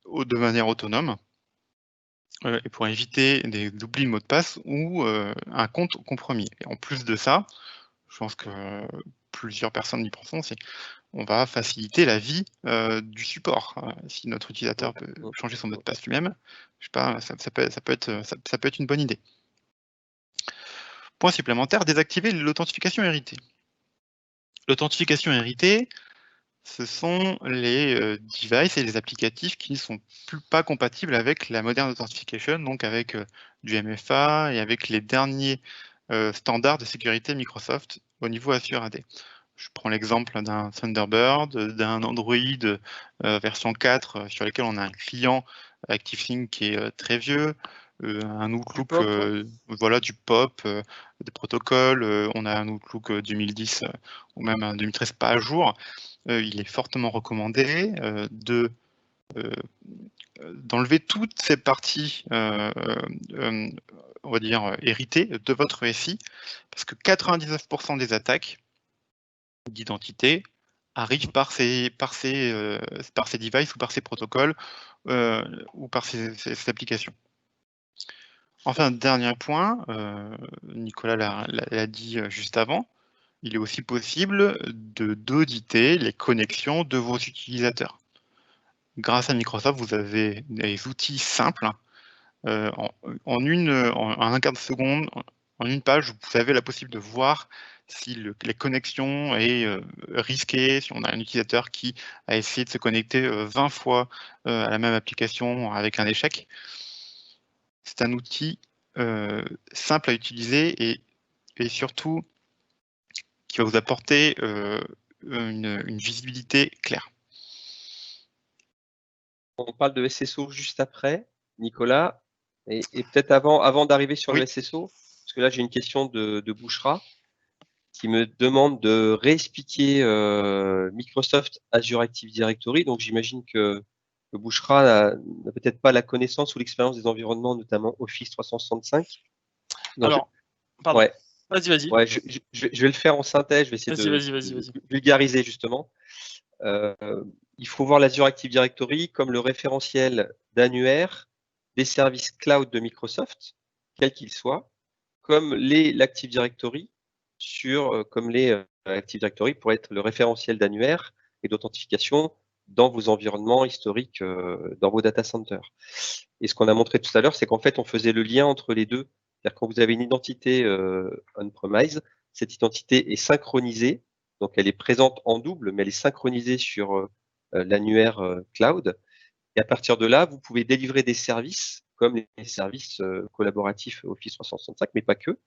S2: de manière autonome, et pour éviter des oublis de mot de passe ou un compte compromis. Et en plus de ça, je pense que plusieurs personnes y penseront, c'est on va faciliter la vie du support. Si notre utilisateur peut changer son mot de passe lui-même, je sais pas, ça peut être une bonne idée. Point supplémentaire, désactiver l'authentification héritée. L'authentification héritée, ce sont les devices et les applicatifs qui ne sont pas compatibles avec la moderne authentification, donc avec du MFA et avec les derniers standards de sécurité Microsoft au niveau Azure AD. Je prends l'exemple d'un Thunderbird, d'un Android version 4 sur lequel on a un client ActiveSync qui est très vieux, un Outlook, du POP, des protocoles, on a un Outlook 2010 ou même un 2013 pas à jour. Il est fortement recommandé d'enlever toutes ces parties, on va dire, héritées de votre SI, parce que 99% des attaques d'identité arrivent par ces devices ou par ces protocoles ou par ces applications. Enfin, dernier point, Nicolas l'a dit juste avant, il est aussi possible d'auditer les connexions de vos utilisateurs. Grâce à Microsoft, vous avez des outils simples. En un quart de seconde, en une page, vous avez la possibilité de voir si les connexions est risquée, si on a un utilisateur qui a essayé de se connecter 20 fois à la même application avec un échec. C'est un outil simple à utiliser et surtout qui va vous apporter une visibilité claire.
S1: On parle de SSO juste après, Nicolas, et peut-être avant d'arriver sur le SSO, parce que là j'ai une question de Bouchra qui me demande de réexpliquer Microsoft Azure Active Directory. Donc j'imagine que Bouchra n'a peut-être pas la connaissance ou l'expérience des environnements, notamment Office 365. Donc,
S3: alors, pardon.
S1: Ouais.
S3: Vas-y.
S1: Ouais, je vais le faire en synthèse, je vais essayer de vulgariser justement. il faut voir l'Azure Active Directory comme le référentiel d'annuaire des services cloud de Microsoft, quels qu'ils soient, comme l'Active Directory comme les Active Directory pour être le référentiel d'annuaire et d'authentification dans vos environnements historiques, dans vos data centers. Et ce qu'on a montré tout à l'heure, c'est qu'en fait, on faisait le lien entre les deux. C'est-à-dire quand vous avez une identité on-premise, cette identité est synchronisée, donc elle est présente en double, mais elle est synchronisée sur l'annuaire cloud. Et à partir de là, vous pouvez délivrer des services, comme les services collaboratifs Office 365, mais pas que,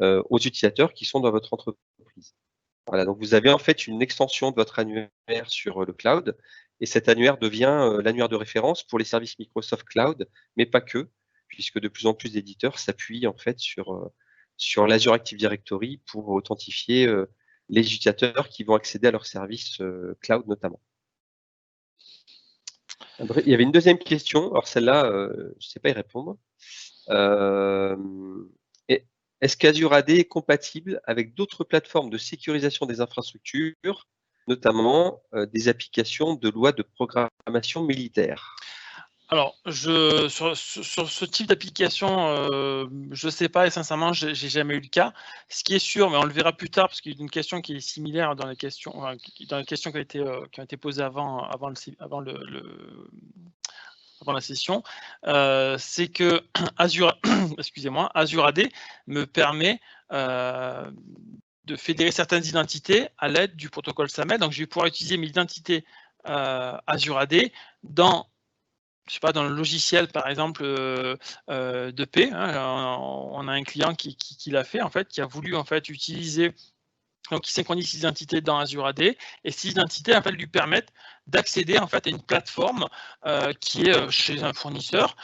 S1: aux utilisateurs qui sont dans votre entreprise. Voilà, donc vous avez en fait une extension de votre annuaire sur le cloud, et cet annuaire devient l'annuaire de référence pour les services Microsoft Cloud, mais pas que, puisque de plus en plus d'éditeurs s'appuient en fait sur l'Azure Active Directory pour authentifier les utilisateurs qui vont accéder à leurs services cloud notamment. Il y avait une deuxième question, alors celle-là, je ne sais pas y répondre. Est-ce qu'Azure AD est compatible avec d'autres plateformes de sécurisation des infrastructures, notamment des applications de loi de programmation militaire?
S3: Alors, sur ce type d'application, je ne sais pas et sincèrement, j'ai jamais eu le cas. Ce qui est sûr, mais on le verra plus tard, parce qu'il y a une question qui est similaire dans les questions, qui ont été posées avant la session, c'est que Azure, Azure AD me permet de fédérer certaines identités à l'aide du protocole SAML. Donc, je vais pouvoir utiliser mes identités Azure AD dans dans le logiciel, par exemple, de paix. On a un client qui l'a fait, en fait, qui a voulu en fait utiliser. Donc, il synchronise ses identités dans Azure AD et ces identités en fait, lui permettent d'accéder en fait, à une plateforme qui est chez un fournisseur.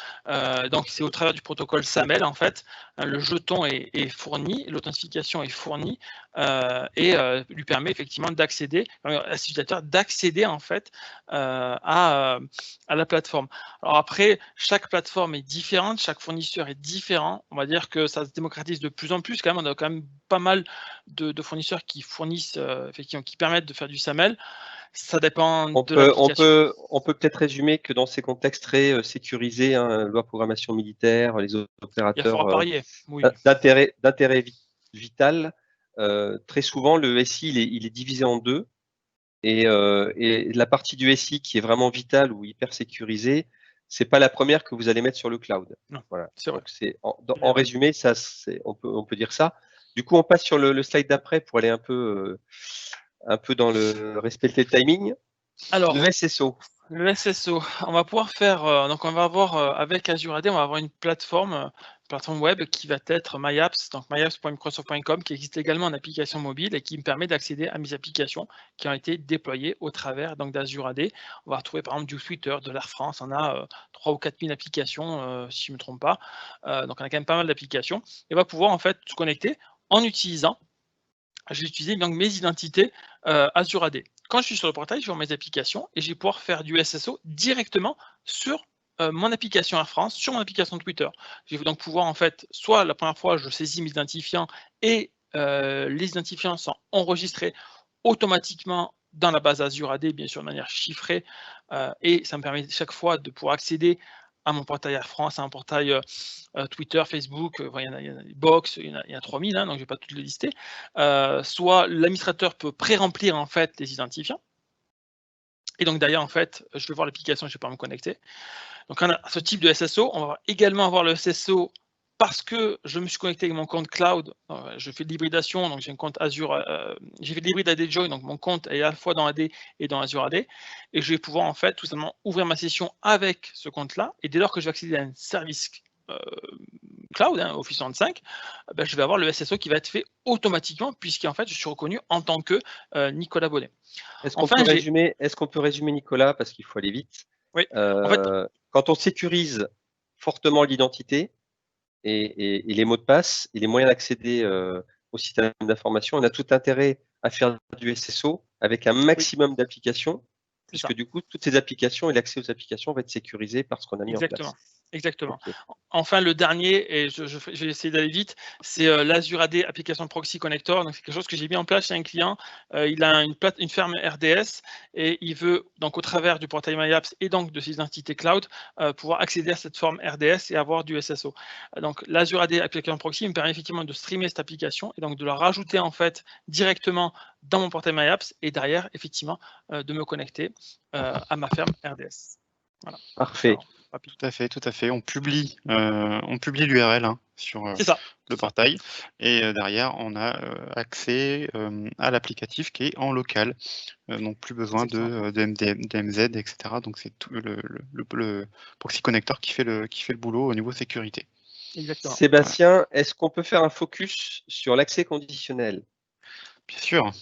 S3: Donc, c'est au travers du protocole SAML, en fait, le jeton est fourni, l'authentification est fournie et lui permet effectivement d'accéder, à cet utilisateur d'accéder en fait à la plateforme. Alors après, chaque plateforme est différente, chaque fournisseur est différent. On va dire que ça se démocratise de plus en plus. Quand même, on a quand même pas mal de fournisseurs qui fournissent, effectivement, qui permettent de faire du SAML. Ça dépend de l'application.
S1: On peut peut-être résumer que dans ces contextes très sécurisés, loi programmation militaire, les opérateurs d'intérêt vital, très souvent le SI il est divisé en deux, et la partie du SI qui est vraiment vitale ou hyper sécurisée, c'est pas la première que vous allez mettre sur le cloud.
S3: Non,
S1: voilà.
S3: c'est vrai.
S1: En résumé, on peut dire ça. Du coup, on passe sur le slide d'après pour aller un peu dans le respect des timings.
S3: Alors,
S1: le SSO.
S3: Le SSO, on va pouvoir faire, donc on va avoir avec Azure AD, on va avoir une plateforme web qui va être MyApps, donc myapps.microsoft.com, qui existe également en application mobile et qui me permet d'accéder à mes applications qui ont été déployées au travers d'Azure AD. On va retrouver par exemple du Twitter, de l'Air France, on a 3 ou 4 000 applications, si je ne me trompe pas. Donc on a quand même pas mal d'applications et on va pouvoir en fait se connecter en utilisant, je vais utiliser donc mes identités Azure AD. Quand je suis sur le portail, je vais voir mes applications et je vais pouvoir faire du SSO directement sur mon application Air France, sur mon application Twitter. Je vais donc pouvoir en fait, soit la première fois, je saisis mes identifiants et les identifiants sont enregistrés automatiquement dans la base Azure AD, bien sûr de manière chiffrée, et ça me permet chaque fois de pouvoir accéder à mon portail Air France, à un portail Twitter, Facebook, il y en a des box, il y en a 3000, donc je ne vais pas toutes les lister. Soit l'administrateur peut pré-remplir en fait les identifiants. Et donc derrière, en fait, je vais voir l'application, je ne vais pas me connecter. Donc on a ce type de SSO. On va également avoir le SSO parce que je me suis connecté avec mon compte cloud. Je fais de l'hybridation, donc j'ai un compte Azure. J'ai fait de l'hybride AD Join, donc mon compte est à la fois dans AD et dans Azure AD. Et je vais pouvoir en fait tout simplement ouvrir ma session avec ce compte-là. Et dès lors que je vais accéder à un service cloud, Office 365, je vais avoir le SSO qui va être fait automatiquement puisqu'en fait je suis reconnu en tant que Nicolas Bonnet.
S1: Est-ce qu'on peut résumer, Nicolas, parce qu'il faut aller vite.
S3: Oui. En fait,
S1: quand on sécurise fortement l'identité et les mots de passe et les moyens d'accéder au système d'information, on a tout intérêt à faire du SSO avec un maximum d'applications, puisque du coup, toutes ces applications et l'accès aux applications va être sécurisé par ce qu'on a mis en place.
S3: Exactement.
S1: Ok.
S3: Enfin, le dernier, et je vais essayer d'aller vite, c'est l'Azure AD Application Proxy Connector. Donc, c'est quelque chose que j'ai mis en place chez un client. Il a une ferme RDS et il veut, donc au travers du portail MyApps et donc de ses identités cloud, pouvoir accéder à cette forme RDS et avoir du SSO. Donc, l'Azure AD Application Proxy me permet effectivement de streamer cette application et donc de la rajouter en fait directement dans mon portail MyApps et derrière, effectivement, de me connecter à ma ferme RDS. Voilà.
S1: Parfait.
S3: Alors, rapide.
S2: Tout à fait. On publie l'URL sur
S3: C'est ça.
S2: le portail et derrière, on a accès à l'applicatif qui est en local. Donc, plus besoin de DMZ, etc. Donc, c'est tout le proxy connector qui fait le boulot au niveau sécurité.
S3: Exactement.
S1: Sébastien, est-ce qu'on peut faire un focus sur l'accès conditionnel?
S2: Bien sûr.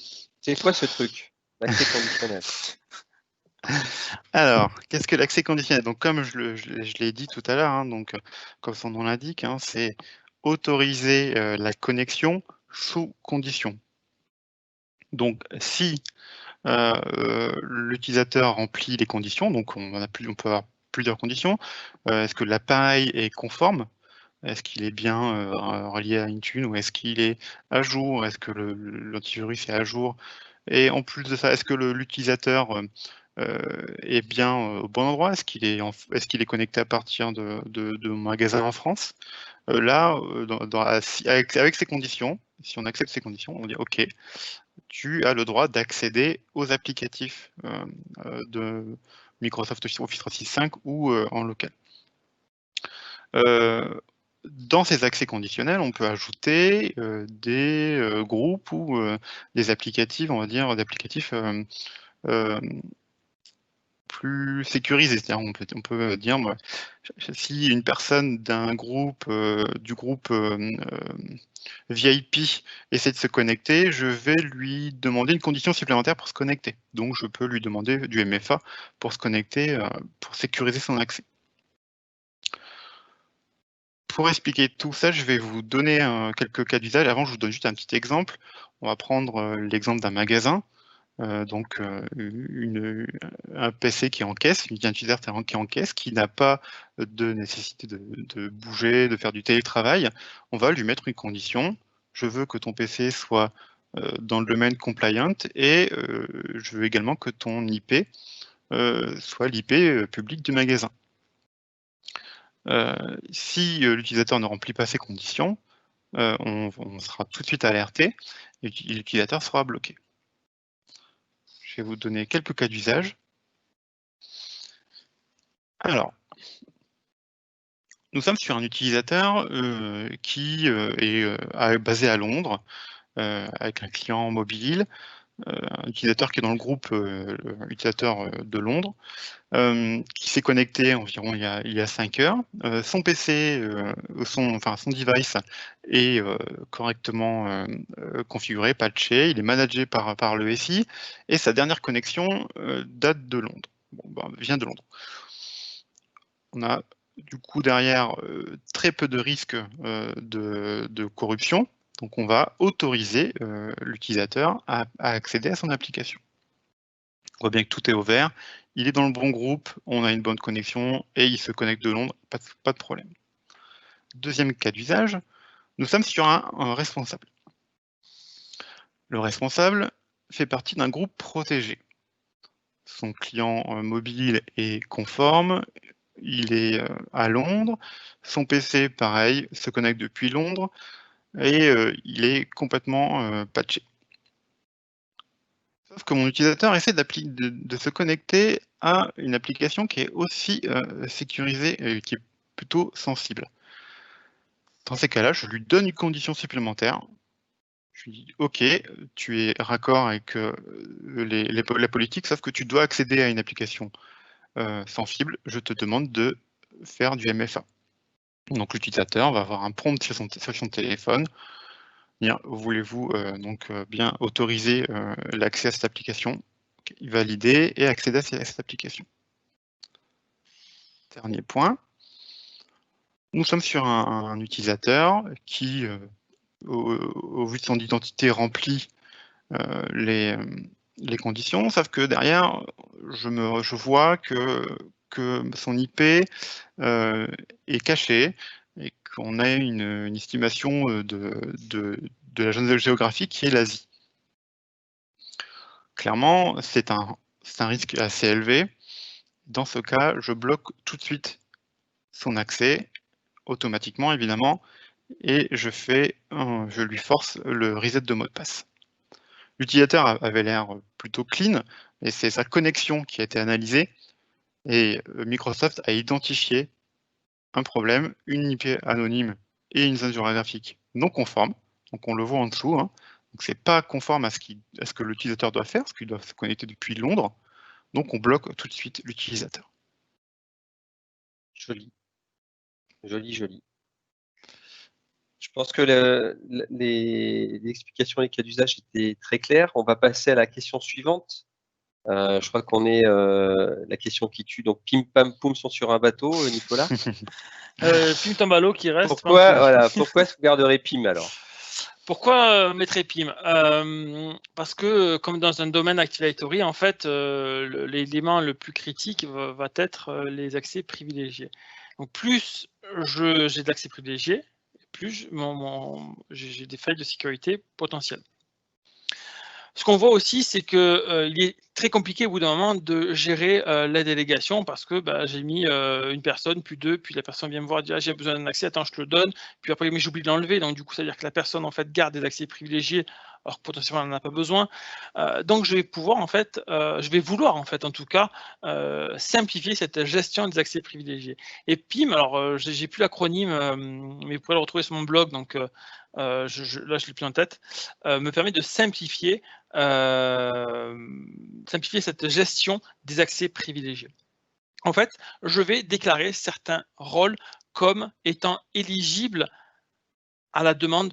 S1: C'est quoi ce truc, l'accès conditionnel?
S2: Alors, qu'est-ce que l'accès conditionnel? Donc, comme je l'ai dit tout à l'heure, hein, donc, comme son nom l'indique, hein, c'est autoriser la connexion sous condition. Donc, si l'utilisateur remplit les conditions, donc on peut avoir plusieurs conditions. Est-ce que l'appareil est conforme? Est-ce qu'il est bien relié à Intune ou est-ce qu'il est à jour? Est-ce que l'antivirus est à jour? Et en plus de ça, est-ce que l'utilisateur est bien au bon endroit? Est-ce qu'il est connecté à partir de magasins en France? Là, avec ces conditions, si on accepte ces conditions, on dit OK, tu as le droit d'accéder aux applicatifs de Microsoft Office 365 ou en local. Dans ces accès conditionnels, on peut ajouter des groupes ou des applicatifs, on va dire, d'applicatifs plus sécurisés. C'est-à-dire, on peut dire, moi, si une personne du groupe VIP essaie de se connecter, je vais lui demander une condition supplémentaire pour se connecter. Donc, je peux lui demander du MFA pour se connecter, pour sécuriser son accès. Pour expliquer tout ça, je vais vous donner quelques cas d'usage. Avant, je vous donne juste un petit exemple. On va prendre l'exemple d'un magasin. Donc, un PC qui est en caisse, un utilisateur qui est en caisse, qui n'a pas de nécessité de bouger, de faire du télétravail. On va lui mettre une condition. Je veux que ton PC soit dans le domaine compliant et je veux également que ton IP soit l'IP public du magasin. Si l'utilisateur ne remplit pas ces conditions, on sera tout de suite alerté et l'utilisateur sera bloqué. Je vais vous donner quelques cas d'usage. Alors, nous sommes sur un utilisateur qui est basé à Londres, avec un client mobile, un utilisateur qui est dans le groupe utilisateur de Londres, qui s'est connecté environ il y a 5 heures. Son PC, son device est correctement configuré, patché, il est managé par le SI, et sa dernière connexion date de Londres. Vient de Londres. On a du coup derrière très peu de risques de corruption, donc on va autoriser l'utilisateur à accéder à son application. On voit bien que tout est ouvert, il est dans le bon groupe, on a une bonne connexion et il se connecte de Londres, pas de problème. Deuxième cas d'usage, nous sommes sur un responsable. Le responsable fait partie d'un groupe protégé. Son client mobile est conforme, il est à Londres, son PC, pareil, se connecte depuis Londres et il est complètement patché. Sauf que mon utilisateur essaie de se connecter à une application qui est aussi sécurisée et qui est plutôt sensible. Dans ces cas-là, je lui donne une condition supplémentaire. Je lui dis, OK, tu es raccord avec la politique, sauf que tu dois accéder à une application sensible. Je te demande de faire du MFA. Donc l'utilisateur va avoir un prompt sur son téléphone. Voulez-vous bien autoriser l'accès à cette application? Valider et accéder à cette application. Dernier point. Nous sommes sur un utilisateur qui, au vu de son identité, remplit les conditions, sauf que derrière, je vois que que son IP est caché et qu'on a une estimation de la zone géographique qui est l'Asie. Clairement, c'est un risque assez élevé. Dans ce cas, je bloque tout de suite son accès, automatiquement évidemment, et je lui force le reset de mot de passe. L'utilisateur avait l'air plutôt clean, et c'est sa connexion qui a été analysée, et Microsoft a identifié un problème, une IP anonyme et une zone géographique non conforme, donc on le voit en dessous, hein. Donc c'est pas conforme à ce que l'utilisateur doit faire, parce qu'il doit se connecter depuis Londres, donc on bloque tout de suite l'utilisateur.
S1: Joli. Joli, joli. Je pense que les explications, les cas d'usage étaient très clairs. On va passer à la question suivante. Je crois qu'on est la question qui tue. Donc, pim pam poum sont sur un bateau, Nicolas.
S3: Pim Tambalo qui reste.
S1: Pourquoi sauvegarderait Pim alors?
S3: Pourquoi mettrait Pim? Parce que comme dans un domaine Active Directory, en fait, l'élément le plus critique va être les accès privilégiés. Donc plus j'ai d'accès privilégiés, plus j'ai des failles de sécurité potentielles. Ce qu'on voit aussi, c'est qu'il est très compliqué au bout d'un moment de gérer la délégation parce que j'ai mis une personne, puis deux, puis la personne vient me voir et dit j'ai besoin d'un accès, attends, je te le donne, puis après mais j'oublie de l'enlever, donc du coup, c'est-à-dire que la personne en fait garde des accès privilégiés alors que potentiellement elle n'en a pas besoin. Donc je vais pouvoir en fait, je vais vouloir en fait en tout cas simplifier cette gestion des accès privilégiés. Et PIM, alors j'ai plus l'acronyme, mais vous pourrez le retrouver sur mon blog, donc là je l'ai plus en tête, me permet de simplifier cette gestion des accès privilégiés. En fait, je vais déclarer certains rôles comme étant éligibles à la demande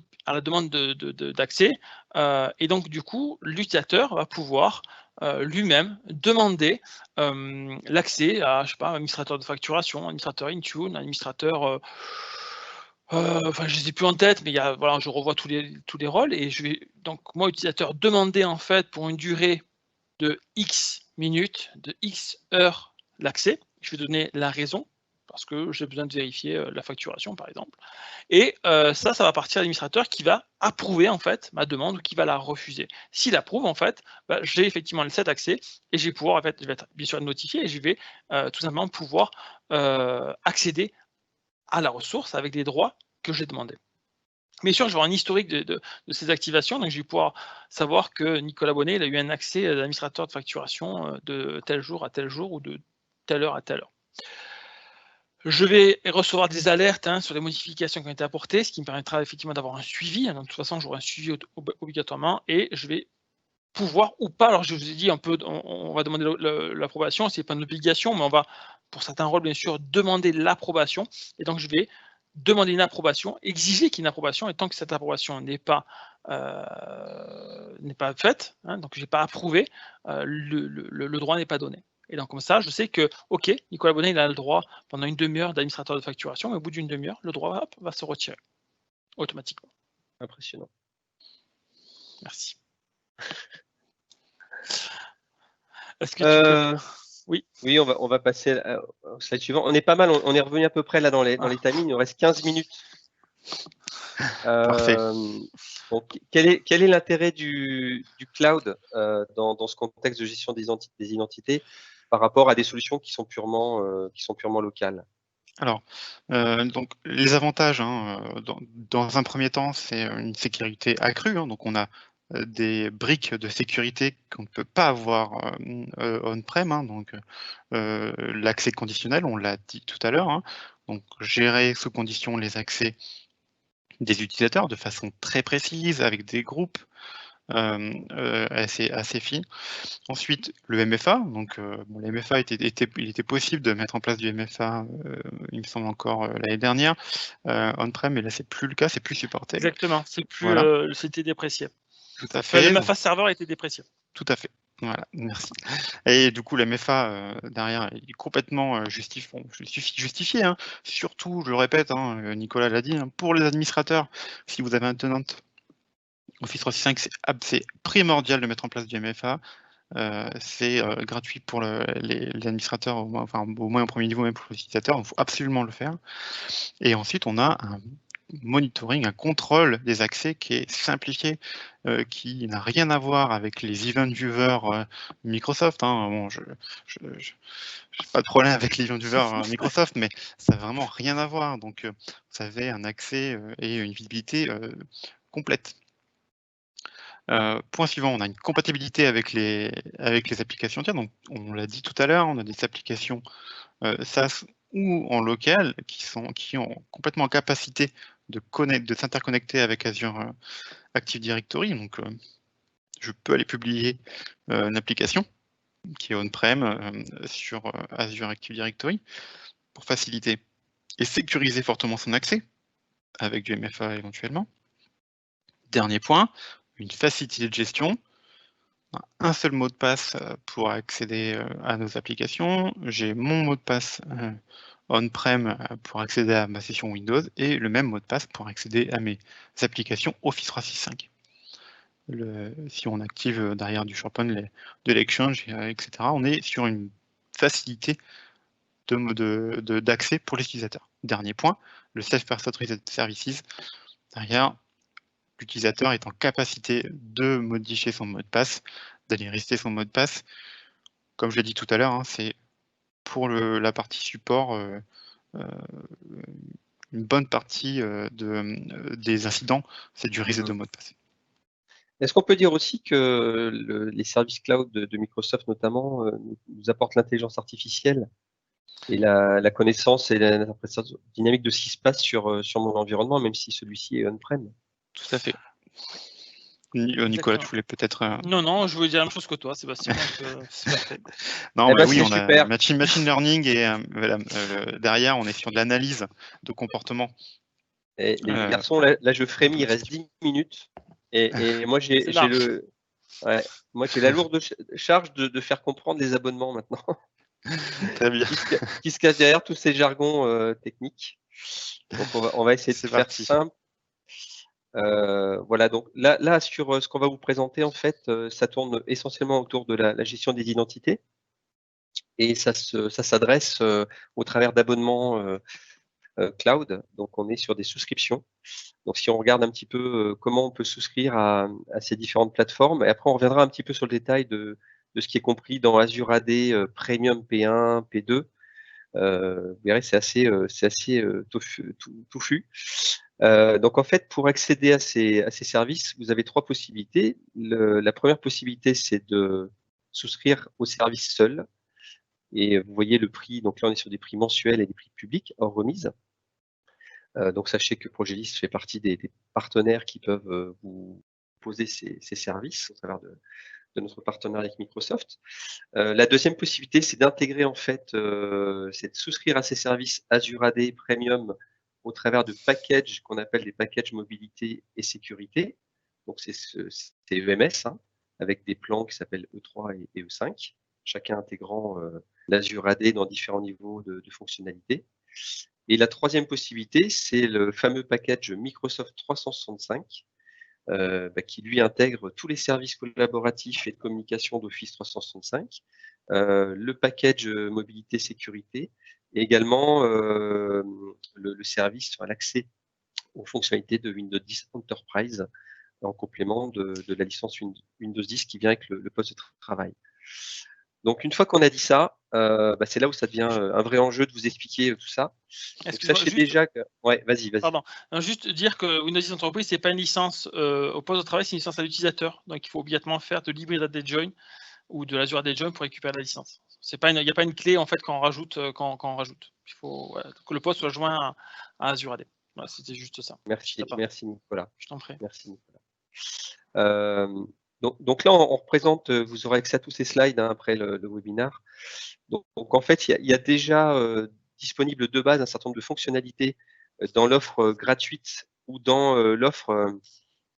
S3: d'accès, et donc du coup, l'utilisateur va pouvoir lui-même demander l'accès à, je sais pas, un administrateur de facturation, administrateur Intune, administrateur enfin, je les ai plus en tête, mais il y a, voilà, je revois tous les rôles et je vais donc moi utilisateur demander en fait pour une durée de X minutes, de X heures l'accès. Je vais donner la raison parce que j'ai besoin de vérifier la facturation par exemple. Et ça va partir à l'administrateur qui va approuver en fait ma demande ou qui va la refuser. S'il approuve en fait, j'ai effectivement cet accès et je vais pouvoir en fait, je vais être bien sûr notifié et je vais tout simplement pouvoir accéder à la ressource avec les droits que j'ai demandé. Bien sûr, je vais avoir un historique de ces activations, donc je vais pouvoir savoir que Nicolas Bonnet il a eu un accès à l'administrateur de facturation de tel jour à tel jour ou de telle heure à telle heure. Je vais recevoir des alertes sur les modifications qui ont été apportées, ce qui me permettra effectivement d'avoir un suivi. Donc, de toute façon, j'aurai un suivi obligatoirement et je vais pouvoir ou pas. Alors, je vous ai dit, on va demander l'approbation, ce n'est pas une obligation, mais on va, pour certains rôles, bien sûr, demander l'approbation. Et donc, je vais demander une approbation, exiger qu'il y ait une approbation, et tant que cette approbation n'est pas faite, donc je n'ai pas approuvé, le droit n'est pas donné. Et donc comme ça, je sais que, ok, Nicolas Bonnet, il a le droit pendant une demi-heure d'administrateur de facturation, mais au bout d'une demi-heure, le droit va se retirer automatiquement.
S1: Impressionnant.
S3: Merci. Est-ce que tu peux...
S1: Oui, on va passer au slide suivant. On est pas mal, on est revenu à peu près là dans les timings, il nous reste 15 minutes.
S2: Parfait.
S1: Donc, quel est l'intérêt du cloud dans ce contexte de gestion des identités par rapport à des solutions qui sont purement locales?
S2: Alors, donc les avantages, dans un premier temps, c'est une sécurité accrue, donc on a des briques de sécurité qu'on ne peut pas avoir on-prem, donc l'accès conditionnel, on l'a dit tout à l'heure, donc gérer sous condition les accès des utilisateurs de façon très précise, avec des groupes assez fines. Ensuite, le MFA, donc le MFA, il était possible de mettre en place du MFA, il me semble encore l'année dernière, on-prem, mais là c'est plus le cas, c'est plus supporté.
S3: Exactement, c'est plus, c'était déprécié.
S2: Tout à fait.
S3: Le MFA serveur était déprécié.
S2: Tout à fait. Voilà, merci. Et du coup, le MFA derrière il est complètement justifié. Surtout, je le répète, Nicolas l'a dit, pour les administrateurs, si vous avez un tenant Office 365, c'est primordial de mettre en place du MFA. c'est gratuit pour les administrateurs, au moins au premier niveau, même pour les utilisateurs, donc il faut absolument le faire. Et ensuite, on a un monitoring, un contrôle des accès qui est simplifié, qui n'a rien à voir avec les event viewers Microsoft. Hein. Bon, je n'ai pas de problème avec les event viewers Microsoft, mais ça n'a vraiment rien à voir. Donc, vous avez un accès et une visibilité complète. Point suivant, on a une compatibilité avec les applications tiers. Donc, on l'a dit tout à l'heure, on a des applications SaaS ou en local qui ont complètement en capacité de s'interconnecter avec Azure Active Directory. Donc, je peux aller publier une application qui est on-prem sur Azure Active Directory pour faciliter et sécuriser fortement son accès avec du MFA éventuellement. Dernier point, une facilité de gestion. Un seul mot de passe pour accéder à nos applications. J'ai mon mot de passe on-prem pour accéder à ma session Windows et le même mot de passe pour accéder à mes applications Office 365. Si on active derrière du SharePoint de l'Exchange, etc., on est sur une facilité d'accès pour les utilisateurs. Dernier point, le Self-Personal Services. Derrière, l'utilisateur est en capacité de modifier son mot de passe, d'aller rester son mot de passe. Comme je l'ai dit tout à l'heure, hein, c'est pour la partie support, une bonne partie des incidents, c'est du reset de mot de passe.
S1: Est-ce qu'on peut dire aussi que les services cloud de Microsoft notamment nous apportent l'intelligence artificielle et la connaissance et l'interprétation dynamique de ce qui se passe sur mon environnement, même si celui-ci est on-prem?
S3: Tout à fait.
S2: Nicolas, tu voulais peut-être...
S3: Non, je voulais dire la même chose que toi, Sébastien. C'est parfait.
S2: Non, oui, on a machine learning et derrière, on est sur de l'analyse de comportement.
S1: Et les garçons, là, je frémis, il reste 10 minutes. Et moi, j'ai la lourde charge de faire comprendre les abonnements maintenant.
S2: Très bien.
S1: qui se cache derrière tous ces jargons techniques. Donc, on va essayer de faire simple. Voilà, donc là sur ce qu'on va vous présenter, en fait, ça tourne essentiellement autour de la gestion des identités. Et ça s'adresse au travers d'abonnements cloud. Donc, on est sur des souscriptions. Donc, si on regarde un petit peu comment on peut souscrire à ces différentes plateformes, et après, on reviendra un petit peu sur le détail de ce qui est compris dans Azure AD Premium P1, P2. Vous verrez, c'est assez touffu. Donc, en fait, pour accéder à ces services, vous avez 3 possibilités. La première possibilité, c'est de souscrire au service seul. Et vous voyez le prix, donc là, on est sur des prix mensuels et des prix publics hors remise. Donc, sachez que Progélis fait partie des partenaires qui peuvent vous proposer ces services au travers de notre partenariat avec Microsoft. La deuxième possibilité, c'est d'intégrer, en fait, c'est de souscrire à ces services Azure AD Premium au travers de packages qu'on appelle des packages mobilité et sécurité. Donc, c'est EMS, hein, avec des plans qui s'appellent E3 et E5, chacun intégrant l'Azure AD dans différents niveaux de fonctionnalité. Et la troisième possibilité, c'est le fameux package Microsoft 365, qui lui intègre tous les services collaboratifs et de communication d'Office 365, le package mobilité sécurité et également le service, l'accès aux fonctionnalités de Windows 10 Enterprise en complément de la licence Windows 10 qui vient avec le poste de travail. Donc, une fois qu'on a dit ça, c'est là où ça devient un vrai enjeu de vous expliquer tout ça. Donc, sachez déjà que... Ouais, vas-y.
S3: Pardon. juste dire que Windows 10 Enterprise, c'est pas une licence au poste de travail, c'est une licence à l'utilisateur. Donc, il faut obligatoirement faire de l'Hybrid AD Join ou de l'Azure AD Join pour récupérer la licence. Il n'y a pas une clé en fait quand on rajoute. Il faut que le poste soit joint à Azure AD. Voilà, c'était juste ça.
S1: Merci Nicolas.
S3: Je t'en prie.
S1: Merci Nicolas. Donc là, on représente, vous aurez accès à tous ces slides après le webinaire. Donc en fait, il y a déjà disponible de base un certain nombre de fonctionnalités dans l'offre gratuite ou dans l'offre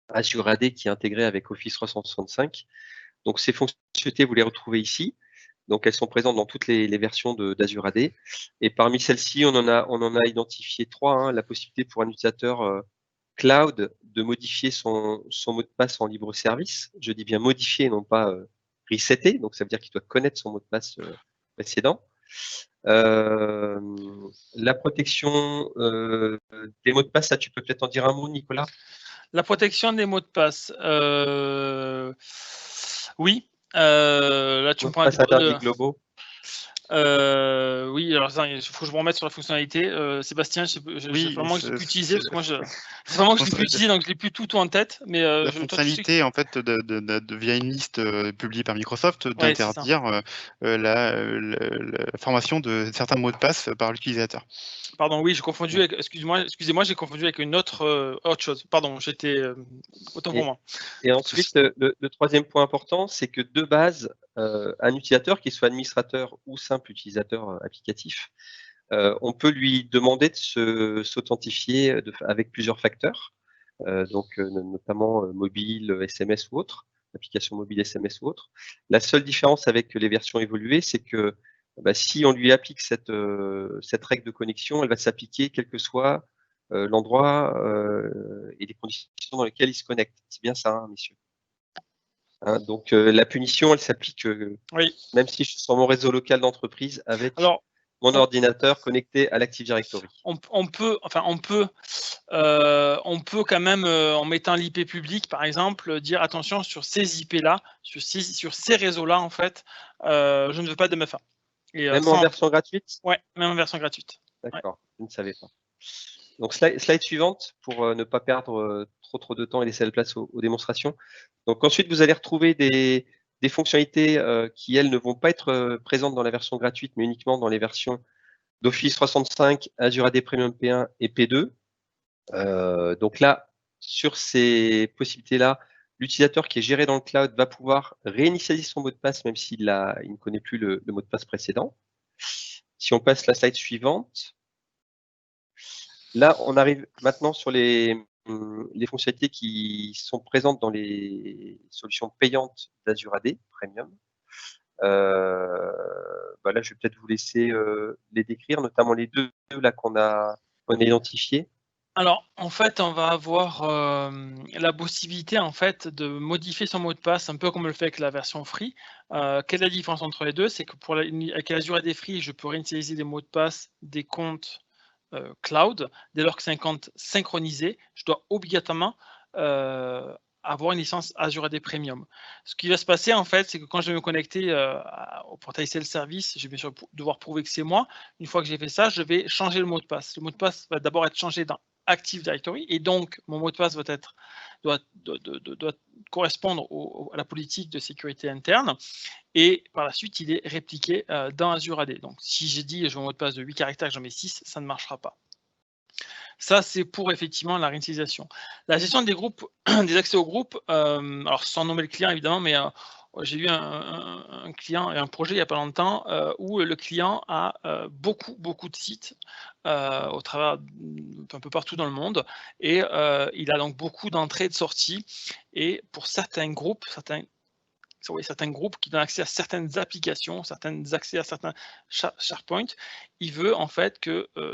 S1: Azure AD qui est intégrée avec Office 365. Donc ces fonctionnalités, vous les retrouvez ici. Donc elles sont présentes dans toutes les versions d'Azure AD. Et parmi celles-ci, on en a identifié 3. Hein, la possibilité pour un utilisateur cloud de modifier son mot de passe en libre service. Je dis bien modifier, non pas resetter, donc ça veut dire qu'il doit connaître son mot de passe précédent. La protection des mots de passe, ça tu peux peut-être en dire un mot, Nicolas?
S3: La protection des mots de passe, oui. Là, tu me prends un
S1: interdits globaux.
S3: Oui, alors il faut que je me remette sur la fonctionnalité. Sébastien,
S2: Oui,
S3: vraiment que je l'ai plus utilisé parce que moi, c'est vraiment que je l'ai plus utilisé, donc je l'ai plus tout en tête. Mais
S2: la fonctionnalité, en fait, via une liste publiée par Microsoft, d'interdire la formation de certains mots de passe par l'utilisateur.
S3: Pardon, oui, j'ai confondu avec, excusez-moi, j'ai confondu avec une autre chose. Pardon, j'étais autant pour moi.
S1: Et ensuite, le troisième point important, c'est que de base, un utilisateur, qu'il soit administrateur ou simple utilisateur applicatif, on peut lui demander de s'authentifier avec plusieurs facteurs, donc notamment mobile, SMS ou autre, application mobile, SMS ou autre. La seule différence avec les versions évoluées, c'est que si on lui applique cette règle de connexion, elle va s'appliquer quel que soit l'endroit et les conditions dans lesquelles il se connecte. C'est bien ça, hein, messieurs. Hein, donc la punition, elle s'applique même si je suis sur mon réseau local d'entreprise avec mon ordinateur connecté à l'Active Directory.
S3: On peut quand même, en mettant l'IP public, par exemple, dire attention sur ces IP-là, sur ces réseaux-là, en fait, je ne veux pas de MFA. Et,
S1: même en version gratuite?
S3: Ouais, même en version gratuite.
S1: D'accord, je ne savais pas. Donc slide suivante pour ne pas perdre trop de temps et laisser la place aux démonstrations. Donc ensuite, vous allez retrouver des fonctionnalités qui, elles, ne vont pas être présentes dans la version gratuite, mais uniquement dans les versions d'Office 365, Azure AD Premium P1 et P2. Donc là, sur ces possibilités-là, l'utilisateur qui est géré dans le cloud va pouvoir réinitialiser son mot de passe, même s'il ne connaît plus le mot de passe précédent. Si on passe la slide suivante, là, on arrive maintenant sur les fonctionnalités qui sont présentes dans les solutions payantes d'Azure AD Premium. Là, je vais peut-être vous laisser les décrire, notamment les deux là qu'on a identifiés.
S3: Alors, en fait, on va avoir la possibilité en fait de modifier son mot de passe, un peu comme on le fait avec la version free. Quelle est la différence entre les deux? C'est que avec Azure AD Free, je peux réinitialiser des mots de passe des comptes cloud. Dès lors que c'est un compte synchronisé, je dois obligatoirement avoir une licence Azure AD Premium. Ce qui va se passer, en fait, c'est que quand je vais me connecter au portail self-service, je vais bien sûr devoir prouver que c'est moi. Une fois que j'ai fait ça, je vais changer le mot de passe. Le mot de passe va d'abord être changé dans Active Directory, et donc mon mot de passe doit correspondre à la politique de sécurité interne, et par la suite il est répliqué dans Azure AD. Donc si j'ai dit je veux un mot de passe de 8 caractères, j'en mets 6, ça ne marchera pas. Ça, c'est pour effectivement la réutilisation. La gestion des groupes, des accès aux groupes, alors sans nommer le client évidemment, mais j'ai eu un client et un projet il n'y a pas longtemps où le client a beaucoup de sites au travers un peu partout dans le monde, et il a donc beaucoup d'entrées et de sorties, et pour certains groupes, certains groupes qui donnent accès à certaines applications, accès à certains SharePoint, il veut en fait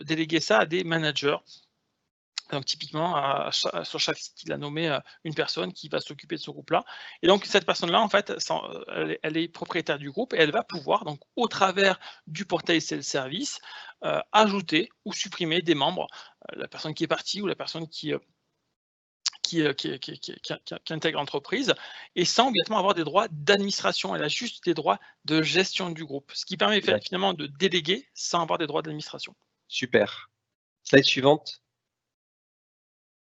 S3: déléguer ça à des managers. Donc typiquement, sur chaque site, il a nommé une personne qui va s'occuper de ce groupe-là. Et donc cette personne-là, en fait, elle est propriétaire du groupe, et elle va pouvoir, donc au travers du portail self-service, ajouter ou supprimer des membres, la personne qui est partie ou la personne qui intègre l'entreprise, et sans obligatoirement avoir des droits d'administration. Elle a juste des droits de gestion du groupe, ce qui permet finalement de déléguer sans avoir des droits d'administration.
S1: Super. Slide suivante.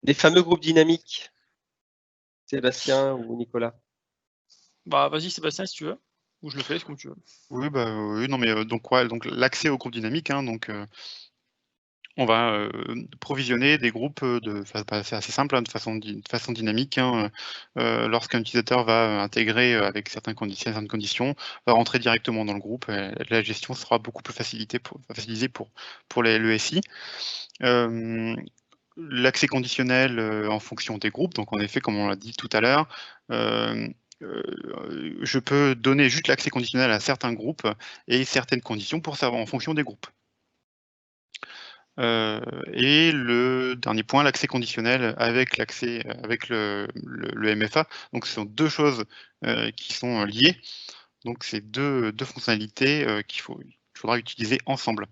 S1: Les fameux groupes dynamiques, Sébastien ou Nicolas?
S3: Vas-y Sébastien, si tu veux, ou je le fais comme tu veux.
S2: Oui, oui, non, mais donc l'accès aux groupes dynamiques, hein, donc on va provisionner des groupes c'est assez simple, hein, de façon dynamique, hein, lorsqu'un utilisateur va intégrer avec certaines conditions, va rentrer directement dans le groupe, la gestion sera beaucoup plus facilitée pour le SI. L'accès conditionnel en fonction des groupes, donc en effet, comme on l'a dit tout à l'heure, je peux donner juste l'accès conditionnel à certains groupes et certaines conditions en fonction des groupes. Et le dernier point, l'accès conditionnel avec le MFA. Donc ce sont deux choses qui sont liées. Donc, c'est deux fonctionnalités qu'il faudra utiliser ensemble.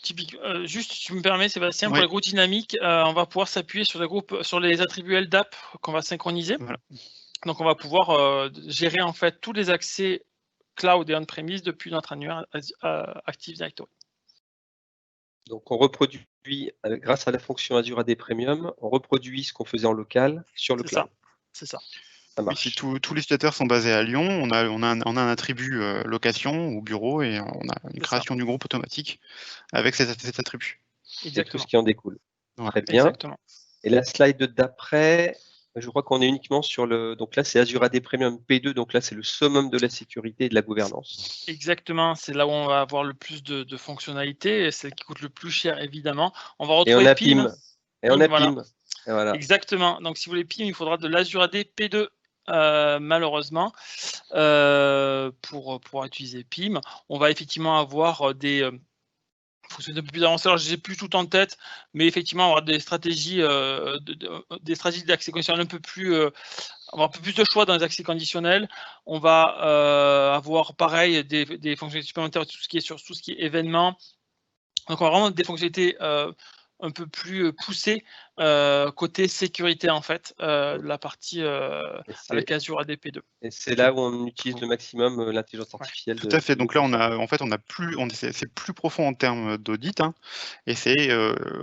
S3: Typique, juste, si tu me permets, Sébastien,
S2: Oui.
S3: pour les groupes dynamiques, on va pouvoir s'appuyer sur les attributs LDAP qu'on va synchroniser.
S2: Voilà.
S3: Donc, on va pouvoir gérer en fait tous les accès cloud et on-premise depuis notre annuaire Active Directory.
S1: Donc, on reproduit, grâce à la fonction Azure AD Premium, on reproduit ce qu'on faisait en local sur le cloud.
S3: C'est ça.
S1: Ça
S2: Oui,
S1: marche.
S2: si tous les utilisateurs sont basés à Lyon, on a un attribut location ou bureau et on a une création du groupe automatique avec cet attribut.
S1: Et tout
S3: Exactement.
S1: ce qui en découle.
S2: Voilà.
S1: Très bien.
S3: Exactement.
S1: Et la slide d'après, je crois qu'on est uniquement sur le. Donc là, c'est Azure AD Premium P2. Donc là, c'est le summum de la sécurité et de la gouvernance.
S3: Exactement. C'est là où on va avoir le plus de fonctionnalités. Celle qui coûte le plus cher, évidemment. On va
S1: Et on
S3: retrouver
S1: a
S3: PIM.
S1: PIM. Et on a
S3: voilà.
S1: PIM. Et voilà.
S3: Exactement. Donc, si vous voulez PIM, il faudra de l'Azure AD P2. Malheureusement, pour utiliser PIM, on va effectivement avoir des fonctionnalités un peu plus avancées. Alors, je n'ai plus tout en tête, mais effectivement, on va avoir des stratégies d'accès conditionnel un peu plus, avoir un peu plus de choix dans les accès conditionnels. On va avoir pareil des fonctionnalités supplémentaires sur tout ce qui est événements. Donc, on va vraiment des fonctionnalités un peu plus poussé côté sécurité en fait, la partie avec Azure AD P2.
S1: Et c'est là où on utilise le maximum l'intelligence artificielle.
S2: Tout à fait. Donc là, c'est plus profond en termes d'audit, hein, et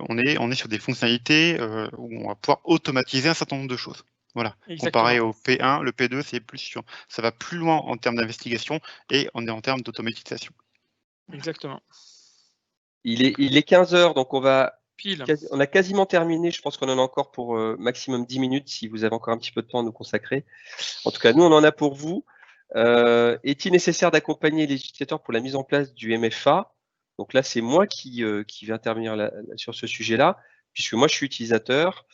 S2: on est sur des fonctionnalités où on va pouvoir automatiser un certain nombre de choses. Voilà.
S3: Exactement.
S2: Comparé au P1, le P2, ça va plus loin en termes d'investigation et on est en termes d'automatisation.
S3: Exactement.
S1: Il est 15 h, donc on a quasiment terminé. Je pense qu'on en a encore pour maximum 10 minutes si vous avez encore un petit peu de temps à nous consacrer. En tout cas, nous, on en a pour vous. Est-il nécessaire d'accompagner les utilisateurs pour la mise en place du MFA? Donc là, c'est moi qui vais intervenir sur ce sujet-là, puisque moi, je suis utilisateur.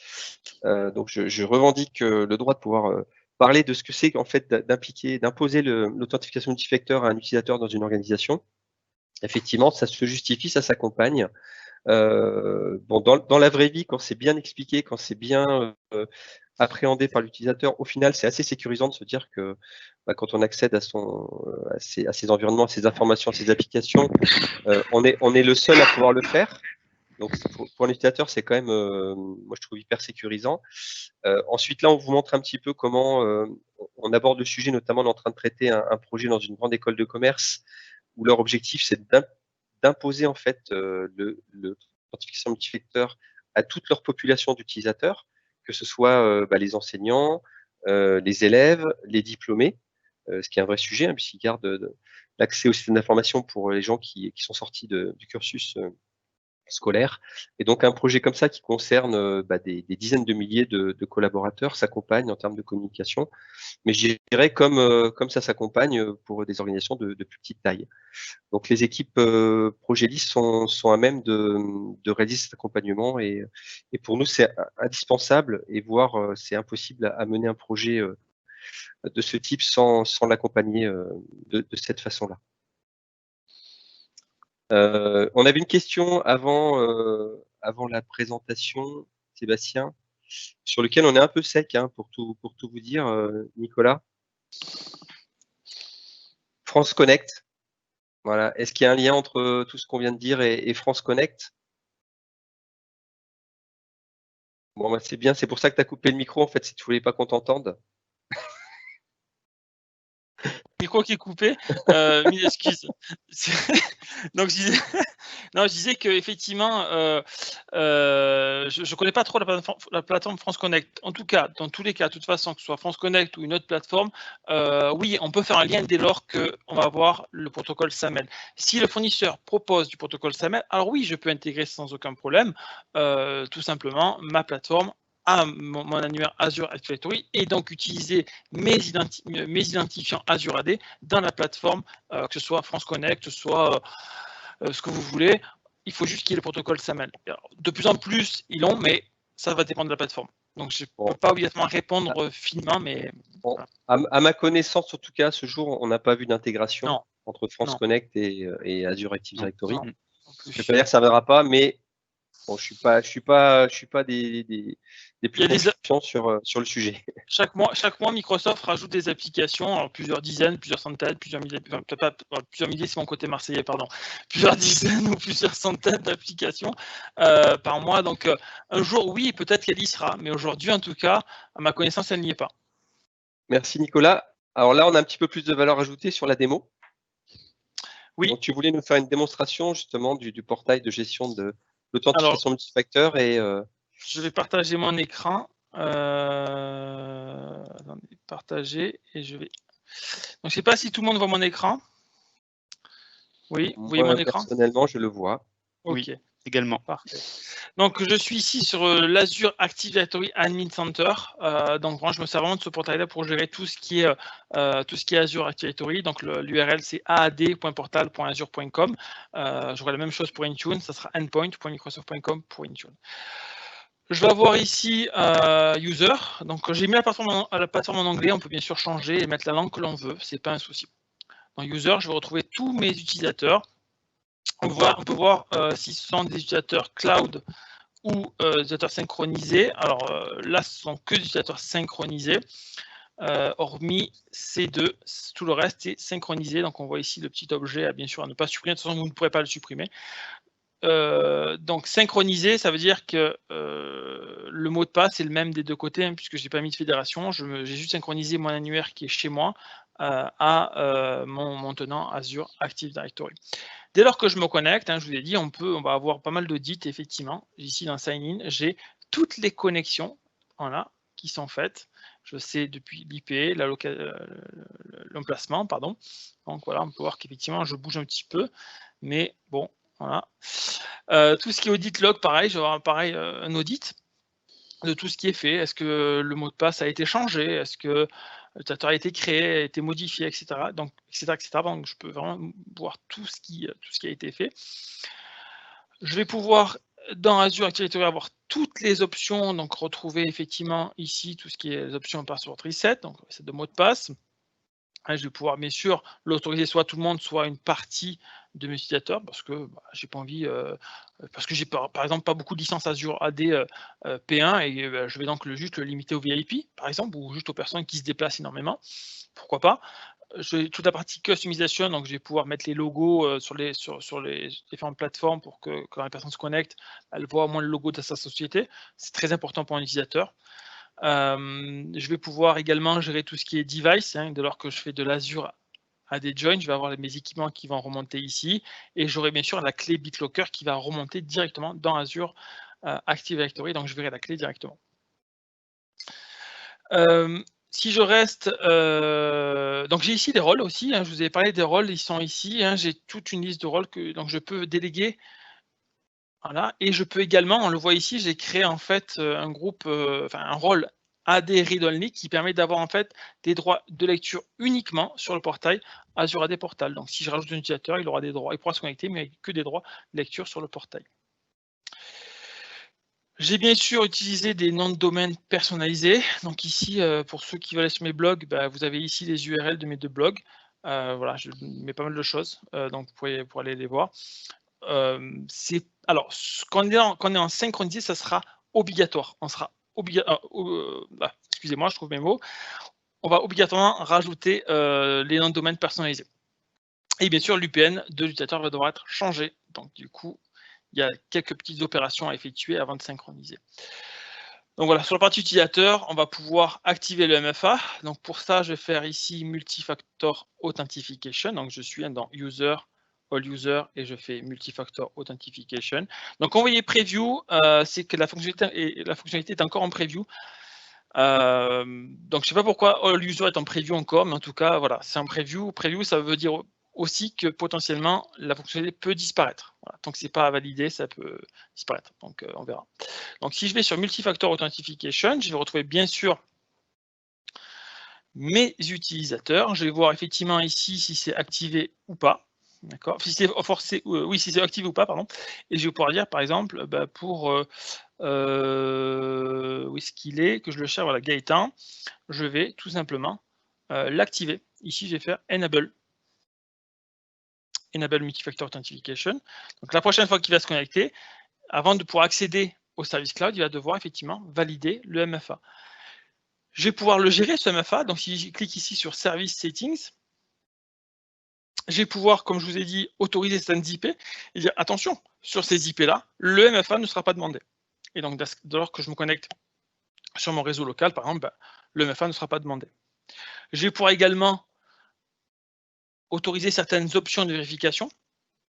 S1: Donc, je revendique le droit de pouvoir parler de ce que c'est en fait d'imposer l'authentification multifacteur à un utilisateur dans une organisation. Effectivement, ça se justifie, ça s'accompagne. Dans la vraie vie, quand c'est bien expliqué, quand c'est bien appréhendé par l'utilisateur, au final, c'est assez sécurisant de se dire que quand on accède à ses environnements, à ses informations, à ses applications, on est le seul à pouvoir le faire. Donc, pour l'utilisateur, c'est quand même, moi, je trouve hyper sécurisant. Ensuite, là, on vous montre un petit peu comment on aborde le sujet. Notamment, on est en train de traiter un projet dans une grande école de commerce où leur objectif, c'est d'imposer en fait l'authentification multifacteur à toute leur population d'utilisateurs, que ce soit les enseignants, les élèves, les diplômés, ce qui est un vrai sujet, hein, puisqu'ils gardent l'accès au système d'information pour les gens qui sont sortis du cursus scolaire. Et donc un projet comme ça qui concerne des dizaines de milliers de collaborateurs s'accompagne en termes de communication, mais je dirais comme ça s'accompagne pour des organisations de plus petite taille. Donc les équipes Progélis sont à même de réaliser cet accompagnement et pour nous c'est indispensable, et voire c'est impossible à mener un projet de ce type sans l'accompagner de cette façon-là. On avait une question avant la présentation, Sébastien, sur lequel on est un peu sec, hein, pour tout vous dire, Nicolas. France Connect. Voilà. Est-ce qu'il y a un lien entre tout ce qu'on vient de dire et France Connect? Bon, c'est bien, c'est pour ça que tu as coupé le micro, en fait, si tu voulais pas qu'on t'entende.
S3: Micro qui est coupé, mille excuses. Donc je disais que effectivement, je connais pas trop la plateforme France Connect. En tout cas, dans tous les cas, de toute façon, que ce soit France Connect ou une autre plateforme, oui, on peut faire un lien dès lors qu'on va avoir le protocole SAML. Si le fournisseur propose du protocole SAML, alors oui, je peux intégrer sans aucun problème, tout simplement, ma plateforme à mon annuaire Azure Active Directory et donc utiliser mes identifiants Azure AD dans la plateforme, que ce soit France Connect, que ce soit ce que vous voulez. Il faut juste qu'il y ait le protocole SAML. Alors, de plus en plus, ils l'ont, mais ça va dépendre de la plateforme. Donc, je ne peux pas obligatoirement répondre finement, mais...
S1: Bon, voilà. À ma connaissance, en tout cas, ce jour, on n'a pas vu d'intégration entre France Connect et Azure Active Directory. Je ne peux pas dire que ça ne viendra pas, mais bon, je suis pas des plus confiants sur le sujet.
S3: Chaque mois, Microsoft rajoute des applications, alors plusieurs dizaines, plusieurs centaines, plusieurs milliers, enfin, peut-être pas plusieurs milliers, c'est mon côté marseillais, pardon, plusieurs dizaines ou plusieurs centaines d'applications par mois. Donc, un jour, oui, peut-être qu'elle y sera, mais aujourd'hui, en tout cas, à ma connaissance, elle n'y est pas.
S1: Merci, Nicolas. Alors là, on a un petit peu plus de valeur ajoutée sur la démo.
S3: Oui.
S1: Donc, tu voulais nous faire une démonstration, justement, du portail de gestion de l'authentification multifacteur et...
S3: Je vais partager mon écran. Attendez, partager et je vais. Donc, je ne sais pas si tout le monde voit mon écran. Oui, vous voyez mon écran?
S1: Personnellement, je le vois.
S3: Ok.
S2: Oui, également.
S3: Parfait. Donc, je suis ici sur l'Azure Active Directory Admin Center. Donc, je me sers vraiment de ce portail-là pour gérer tout ce qui est Azure Active Directory. Donc, l'URL, c'est aad.portal.azure.com. J'aurai la même chose pour Intune. Ça sera endpoint.microsoft.com pour Intune. Je vais avoir ici User. Donc, j'ai mis la plateforme en anglais. On peut bien sûr changer et mettre la langue que l'on veut. Ce n'est pas un souci. Dans User, je vais retrouver tous mes utilisateurs. On peut voir si ce sont des utilisateurs cloud ou des utilisateurs synchronisés. Alors là, ce sont que des utilisateurs synchronisés. Hormis ces deux, tout le reste est synchronisé. Donc on voit ici le petit objet, bien sûr, à ne pas supprimer. De toute façon, vous ne pourrez pas le supprimer. Donc synchronisé, ça veut dire que le mot de passe est le même des deux côtés, hein, puisque je n'ai pas mis de fédération. J'ai juste synchronisé mon annuaire qui est chez moi à mon tenant Azure Active Directory. Dès lors que je me connecte, je vous ai dit, on va avoir pas mal d'audits, effectivement. Ici, dans Sign In, j'ai toutes les connexions qui sont faites. Je sais depuis l'IP, l'emplacement, pardon. Donc voilà, on peut voir qu'effectivement, je bouge un petit peu. Mais bon, voilà. Tout ce qui est audit log, pareil, je vais avoir un audit de tout ce qui est fait. Est-ce que le mot de passe a été changé? Est-ce que l'utilisateur a été créé, a été modifié, etc. Donc, Donc, je peux vraiment voir tout ce qui a été fait. Je vais pouvoir, dans Azure Active Directory, avoir toutes les options, donc retrouver effectivement ici tout ce qui est les options password reset, donc reset de mot de passe. Je vais pouvoir bien sûr l'autoriser soit tout le monde, soit une partie de mes utilisateurs, parce que j'ai pas envie, parce que j'ai par exemple pas beaucoup de licences Azure AD P1 et je vais donc juste le limiter aux VIP par exemple, ou juste aux personnes qui se déplacent énormément. Pourquoi pas? J'ai toute la partie customisation, donc je vais pouvoir mettre les logos sur les différentes plateformes pour que quand la personne se connecte, elle voit au moins le logo de sa société. C'est très important pour un utilisateur. Je vais pouvoir également gérer tout ce qui est device, dès lors que je fais de l'Azure AD Join, je vais avoir mes équipements qui vont remonter ici, et j'aurai bien sûr la clé BitLocker qui va remonter directement dans Azure Active Directory, donc je verrai la clé directement. Si je reste, donc j'ai ici des rôles aussi, je vous ai parlé des rôles, ils sont ici, j'ai toute une liste de rôles que donc je peux déléguer. Voilà, et je peux également, on le voit ici, j'ai créé en fait un groupe, un rôle AD Read Only qui permet d'avoir en fait des droits de lecture uniquement sur le portail Azure AD Portal. Donc si je rajoute un utilisateur, il aura des droits, il pourra se connecter, mais avec que des droits de lecture sur le portail. J'ai bien sûr utilisé des noms de domaine personnalisés. Donc ici, pour ceux qui veulent aller sur mes blogs, vous avez ici les URL de mes deux blogs. Voilà, je mets pas mal de choses, donc vous pouvez aller les voir. Alors, quand on est en synchronisé, ça sera obligatoire. On sera excusez-moi, je trouve mes mots. On va obligatoirement rajouter les noms de domaine personnalisés. Et bien sûr, l'UPN de l'utilisateur va devoir être changé. Donc, du coup, il y a quelques petites opérations à effectuer avant de synchroniser. Donc voilà, sur la partie utilisateur, on va pouvoir activer le MFA. Donc pour ça, je vais faire ici Multifactor Authentication. Donc je suis dans User, All User et je fais Multifactor Authentication. Donc quand vous voyez Preview, c'est que la fonctionnalité est encore en Preview. Donc je ne sais pas pourquoi All User est en Preview encore, mais en tout cas, voilà, c'est en Preview. Preview, ça veut dire aussi que potentiellement la fonctionnalité peut disparaître. Voilà, tant que ce n'est pas validé, ça peut disparaître. Donc on verra. Donc si je vais sur Multifactor Authentication, je vais retrouver bien sûr mes utilisateurs. Je vais voir effectivement ici si c'est activé ou pas. D'accord. Si c'est forcé, oui, si c'est activé ou pas, pardon. Et je vais pouvoir dire par exemple pour où est-ce qu'il est, que je le cherche, voilà, Gaëtan, je vais tout simplement l'activer. Ici, je vais faire Enable Multifactor Authentication. Donc la prochaine fois qu'il va se connecter, avant de pouvoir accéder au service cloud, il va devoir effectivement valider le MFA. Je vais pouvoir le gérer, ce MFA. Donc, si je clique ici sur Service Settings, je vais pouvoir, comme je vous ai dit, autoriser certaines IP et dire attention, sur ces IP-là, le MFA ne sera pas demandé. Et donc, dès lors que je me connecte sur mon réseau local, par exemple, le MFA ne sera pas demandé. Je vais pouvoir également autoriser certaines options de vérification.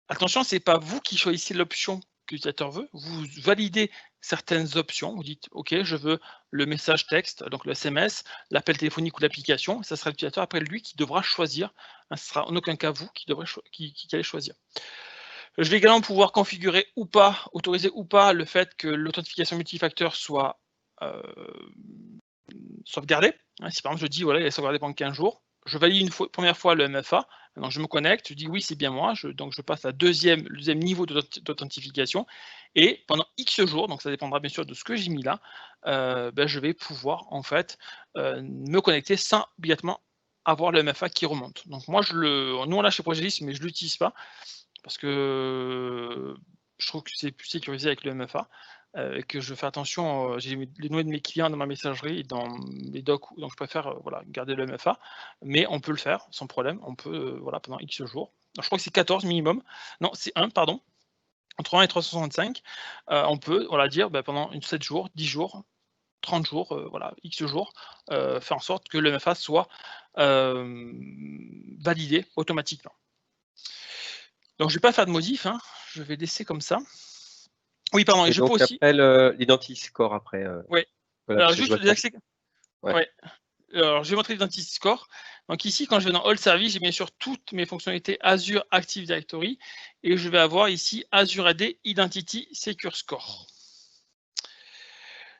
S3: Attention, ce n'est pas vous qui choisissez l'option que l'utilisateur veut, vous validez certaines options, vous dites ok, je veux le message texte, donc le SMS, l'appel téléphonique ou l'application, ça sera l'utilisateur après lui qui devra choisir, ce ne sera en aucun cas vous qui allez choisir. Je vais également pouvoir configurer ou pas, autoriser ou pas le fait que l'authentification multifacteur soit sauvegardée. Si par exemple je dis voilà, il est sauvegardé pendant 15 jours, je valide une première fois le MFA, donc je me connecte, je dis oui c'est bien moi, donc je passe à le deuxième niveau d'authentification, et pendant X jours, donc ça dépendra bien sûr de ce que j'ai mis là, je vais pouvoir en fait me connecter sans obligatoirement avoir le MFA qui remonte. Donc moi nous on l'a chez Progélis, mais je ne l'utilise pas, parce que je trouve que c'est plus sécurisé avec le MFA. Et que je fais attention, j'ai les noms de mes clients dans ma messagerie, dans mes docs, donc je préfère voilà, garder le MFA, mais on peut le faire sans problème, on peut voilà, pendant X jours. Donc, je crois que c'est 14 minimum, non c'est 1, pardon, entre 1 et 365, on peut voilà, dire pendant 7 jours, 10 jours, 30 jours, voilà, X jours, faire en sorte que le MFA soit validé automatiquement. Donc je ne vais pas faire de modif, hein, je vais laisser comme ça. Oui, pardon, et je
S1: donc
S3: peux aussi.
S1: Après l'identi-score après.
S3: Oui.
S1: Voilà,
S3: alors juste les accès.
S1: Ouais.
S3: Alors je vais montrer l'identi score. Donc ici, quand je vais dans All Service, j'ai bien sûr toutes mes fonctionnalités Azure Active Directory et je vais avoir ici Azure AD Identity Secure Score.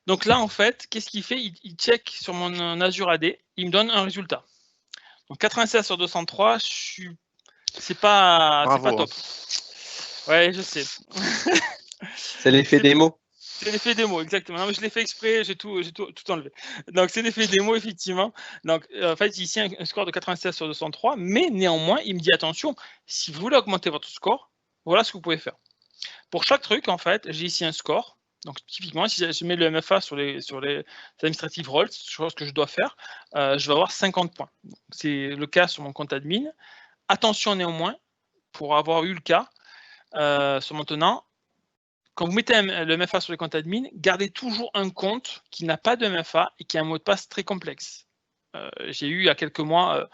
S3: Donc là, en fait, qu'est-ce qu'il fait? Il check sur mon Azure AD, il me donne un résultat. Donc 96 sur 203, c'est pas top. Ouais, je sais.
S1: C'est l'effet démo.
S3: C'est l'effet démo, exactement. Non, mais je l'ai fait exprès, j'ai tout enlevé. Donc, c'est l'effet démo, effectivement. Donc, en fait, ici, un score de 96 sur 203, mais néanmoins, il me dit attention, si vous voulez augmenter votre score, voilà ce que vous pouvez faire. Pour chaque truc, en fait, j'ai ici un score. Donc, typiquement, si je mets le MFA sur les administrative roles, chose que je dois faire, je vais avoir 50 points. C'est le cas sur mon compte admin. Attention néanmoins, pour avoir eu le cas, sur mon tenant, quand vous mettez le MFA sur le compte admin, gardez toujours un compte qui n'a pas de MFA et qui a un mot de passe très complexe. J'ai eu il y a quelques mois,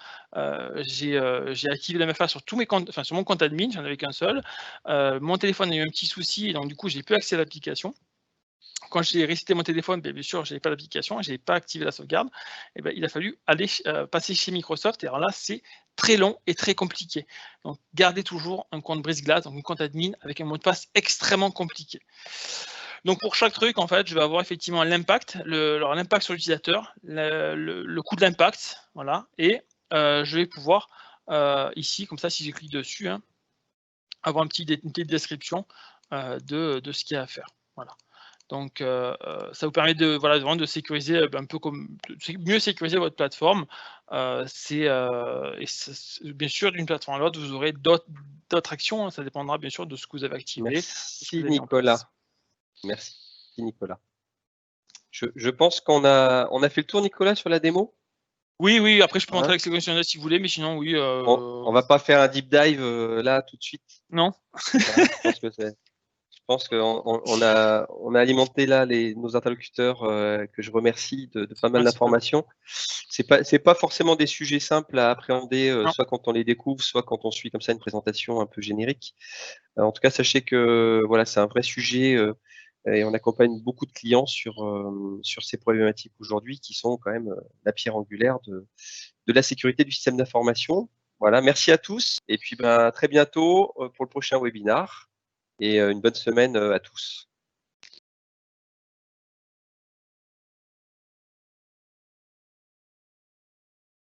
S3: j'ai activé le MFA sur tous mes comptes, enfin sur mon compte admin, j'en avais qu'un seul. Mon téléphone a eu un petit souci, et donc du coup, j'ai plus accès à l'application. Quand j'ai reseté mon téléphone, bien sûr, je n'avais pas d'application, je n'avais pas activé la sauvegarde. Et il a fallu aller passer chez Microsoft. Et alors là, c'est très long et très compliqué. Donc, gardez toujours un compte brise-glace, donc un compte admin avec un mot de passe extrêmement compliqué. Donc, pour chaque truc, en fait, je vais avoir effectivement l'impact, l'impact sur l'utilisateur, le coût de l'impact, voilà. Et je vais pouvoir ici, comme ça, si je clique dessus, hein, avoir une petite description de ce qu'il y a à faire. Voilà. Donc, ça vous permet de, voilà, vraiment de sécuriser un peu mieux sécuriser votre plateforme. Et bien sûr, d'une plateforme à l'autre, vous aurez d'autres actions. Hein, ça dépendra bien sûr de ce que vous avez activé.
S1: Merci Nicolas. Merci Nicolas. Je pense qu'on a fait le tour, Nicolas, sur la démo.
S3: Oui. Après, je peux montrer avec ces questionnaires si vous voulez, mais sinon, oui.
S1: On va pas faire un deep dive là tout de suite.
S3: Non.
S1: Je pense qu'on a alimenté là nos interlocuteurs que je remercie de pas mal d'informations. C'est pas forcément des sujets simples à appréhender, soit quand on les découvre, soit quand on suit comme ça une présentation un peu générique. En tout cas, sachez que voilà, c'est un vrai sujet et on accompagne beaucoup de clients sur ces problématiques aujourd'hui qui sont quand même la pierre angulaire de la sécurité du système d'information. Voilà, merci à tous et puis très bientôt pour le prochain webinar. Et une bonne semaine à tous.